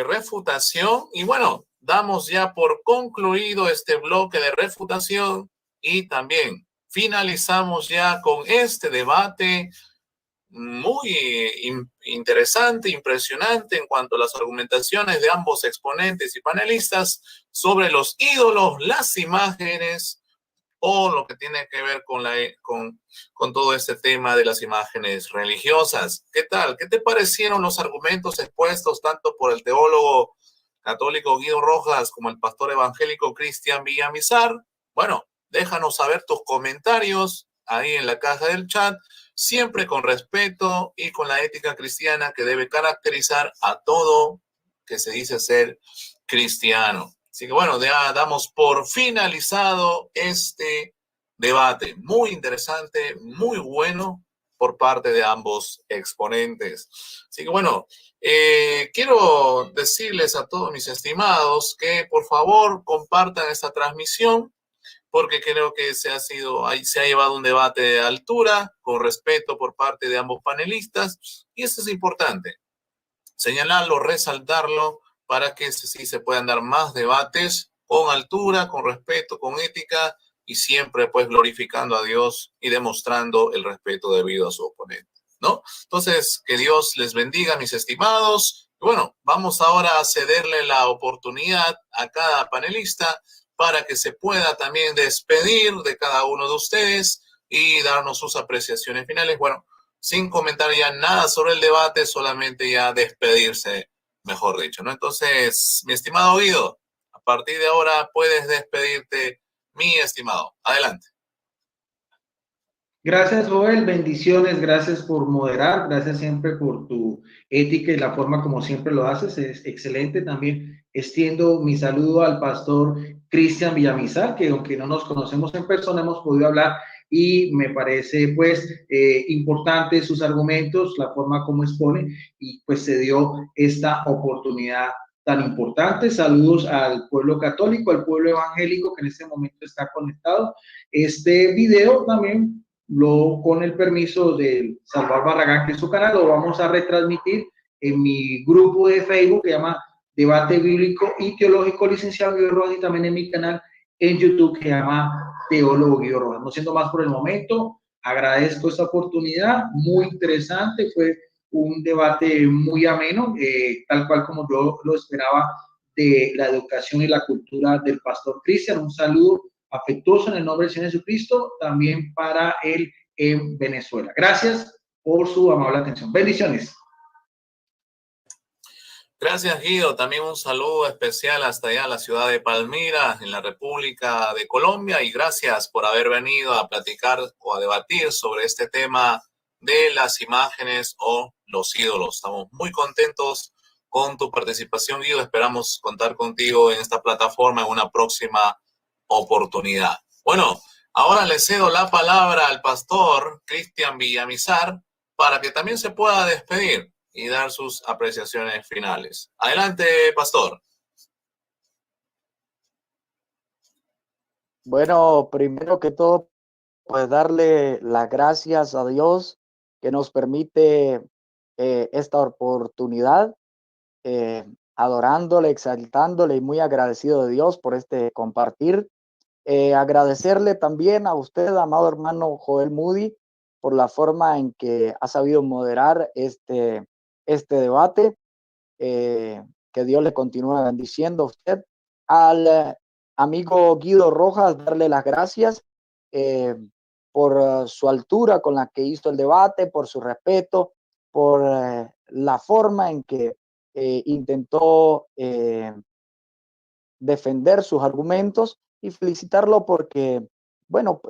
refutación. Y bueno, damos ya por concluido este bloque de refutación y también finalizamos ya con este debate muy interesante, impresionante en cuanto a las argumentaciones de ambos exponentes y panelistas sobre los ídolos, las imágenes o lo que tiene que ver con todo este tema de las imágenes religiosas. ¿Qué tal? ¿Qué te parecieron los argumentos expuestos tanto por el teólogo católico Guido Rojas como el pastor evangélico Cristian Villamizar? Bueno, déjanos saber tus comentarios ahí en la caja del chat, siempre con respeto y con la ética cristiana que debe caracterizar a todo que se dice ser cristiano. Así que bueno, ya damos por finalizado este debate. Muy interesante, muy bueno por parte de ambos exponentes. Así que bueno, quiero decirles a todos mis estimados que por favor compartan esta transmisión porque creo que se ha llevado un debate de altura, con respeto por parte de ambos panelistas, y esto es importante, señalarlo, resaltarlo, para que sí se puedan dar más debates con altura, con respeto, con ética, y siempre pues glorificando a Dios y demostrando el respeto debido a su oponente, ¿no? Entonces, que Dios les bendiga, mis estimados. Y bueno, vamos ahora a cederle la oportunidad a cada panelista para que se pueda también despedir de cada uno de ustedes y darnos sus apreciaciones finales. Bueno, sin comentar ya nada sobre el debate, solamente ya despedirse, mejor dicho, ¿no? Entonces, mi estimado Guido, a partir de ahora puedes despedirte, mi estimado. Adelante. Gracias, Joel. Bendiciones. Gracias por moderar. Gracias siempre por tu ética y la forma como siempre lo haces. Es excelente. También extiendo mi saludo al pastor Cristian Villamizar, que aunque no nos conocemos en persona, hemos podido hablar y me parece pues importante sus argumentos, la forma como expone y pues se dio esta oportunidad tan importante. Saludos al pueblo católico, al pueblo evangélico que en este momento está conectado. Este video también, con el permiso de Salvador Barragán, que es su canal, lo vamos a retransmitir en mi grupo de Facebook que se llama Debate Bíblico y Teológico Licenciado Guido Rojas, y también en mi canal en YouTube que se llama Teólogo Guido Rojas. No siendo más por el momento, agradezco esta oportunidad, muy interesante, fue un debate muy ameno, tal cual como yo lo esperaba, de la educación y la cultura del pastor Cristian. Un saludo afectuoso en el nombre del Señor Jesucristo, también para él en Venezuela. Gracias por su amable atención. Bendiciones. Gracias, Guido. También un saludo especial hasta allá a la ciudad de Palmira, en la República de Colombia, y gracias por haber venido a platicar o a debatir sobre este tema de las imágenes o los ídolos. Estamos muy contentos con tu participación, Guido. Esperamos contar contigo en esta plataforma en una próxima oportunidad. Bueno, ahora le cedo la palabra al pastor Cristian Villamizar para que también se pueda despedir y dar sus apreciaciones finales. Adelante, pastor. Bueno, primero que todo, pues darle las gracias a Dios que nos permite esta oportunidad, adorándole, exaltándole y muy agradecido de Dios por este compartir. Agradecerle también a usted, amado hermano Joel Moody, por la forma en que ha sabido moderar este debate. Que Dios le continúe bendiciendo a usted. Al amigo Guido Rojas, darle las gracias por su altura con la que hizo el debate, por su respeto, por la forma en que intentó defender sus argumentos, y felicitarlo porque, bueno,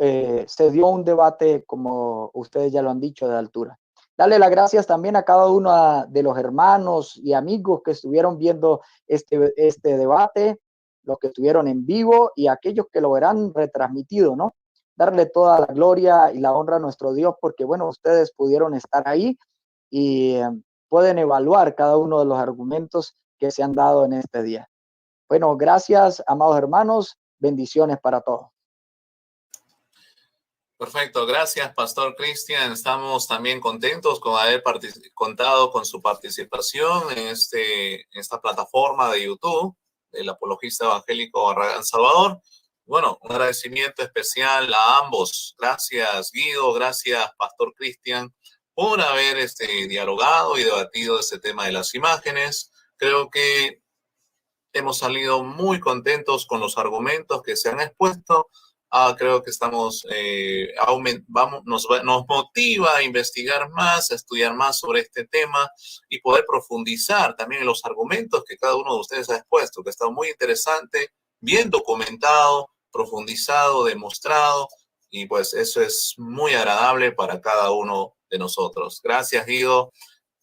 se dio un debate, como ustedes ya lo han dicho, de altura. Darle las gracias también a cada uno de los hermanos y amigos que estuvieron viendo este debate, los que estuvieron en vivo y aquellos que lo verán retransmitido, ¿no? Darle toda la gloria y la honra a nuestro Dios porque, bueno, ustedes pudieron estar ahí y pueden evaluar cada uno de los argumentos que se han dado en este día. Bueno, gracias, amados hermanos. Bendiciones para todos. Perfecto, gracias, pastor Cristian. Estamos también contentos con haber contado con su participación en esta plataforma de YouTube del apologista evangélico Barragán Salvador. Bueno, un agradecimiento especial a ambos. Gracias, Guido. Gracias, pastor Cristian, por haber dialogado y debatido este tema de las imágenes. Creo que hemos salido muy contentos con los argumentos que se han expuesto. Creo que estamos, nos motiva a investigar más, a estudiar más sobre este tema y poder profundizar también en los argumentos que cada uno de ustedes ha expuesto, que está muy interesante, bien documentado, profundizado, demostrado, y pues eso es muy agradable para cada uno de nosotros. Gracias, Guido.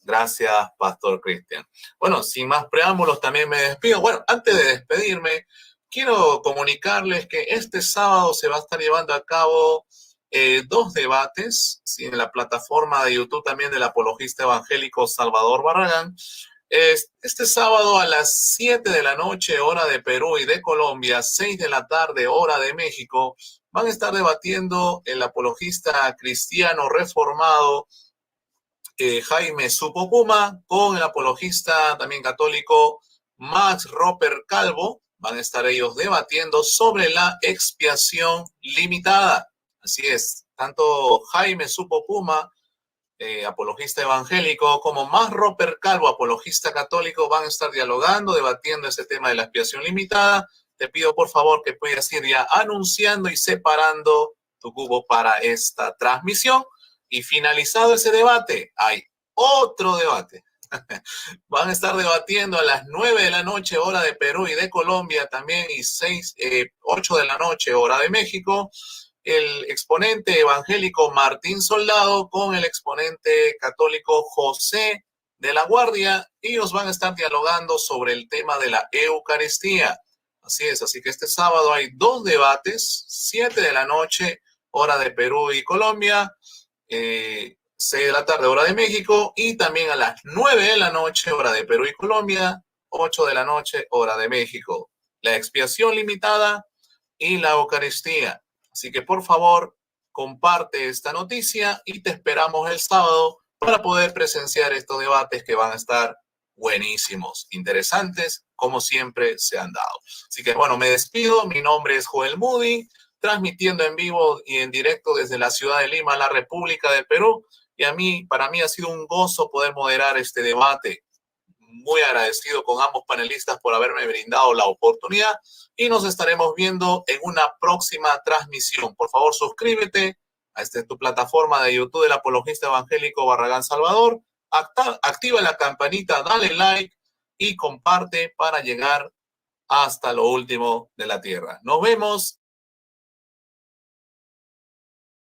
Gracias, pastor Cristian. Bueno, sin más preámbulos, también me despido. Bueno, antes de despedirme, quiero comunicarles que este sábado se va a estar llevando a cabo 2 debates, ¿sí?, en la plataforma de YouTube también del apologista evangélico Salvador Barragán. Este sábado a las 7 de la noche, hora de Perú y de Colombia, 6 de la tarde, hora de México, van a estar debatiendo el apologista cristiano reformado Jaime Supopuma con el apologista también católico Max Roper Calvo. Van a estar ellos debatiendo sobre la expiación limitada. Así es, tanto Jaime Supopuma, apologista evangélico, como Max Roper Calvo, apologista católico, van a estar dialogando, debatiendo ese tema de la expiación limitada. Te pido por favor que puedas ir ya anunciando y separando tu cubo para esta transmisión. Y finalizado ese debate, hay otro debate. Van a estar debatiendo a las 9 de la noche, hora de Perú y de Colombia también, y 8 de la noche, hora de México, el exponente evangélico Martín Soldado con el exponente católico José de la Guardia. Ellos van a estar dialogando sobre el tema de la Eucaristía. Así es, así que este sábado hay 2 debates, 7 de la noche, hora de Perú y Colombia, 6 de la tarde, hora de México, y también a las 9 de la noche, hora de Perú y Colombia, 8 de la noche, hora de México. La expiación limitada y la Eucaristía. Así que por favor, comparte esta noticia y te esperamos el sábado para poder presenciar estos debates que van a estar buenísimos, interesantes, como siempre se han dado. Así que bueno, me despido. Mi nombre es Joel Moody, transmitiendo en vivo y en directo desde la ciudad de Lima, la República del Perú. Y para mí ha sido un gozo poder moderar este debate. Muy agradecido con ambos panelistas por haberme brindado la oportunidad y nos estaremos viendo en una próxima transmisión. Por favor, suscríbete a tu plataforma de YouTube del Apologista Evangélico Barragán Salvador. Activa la campanita, dale like y comparte para llegar hasta lo último de la tierra. Nos vemos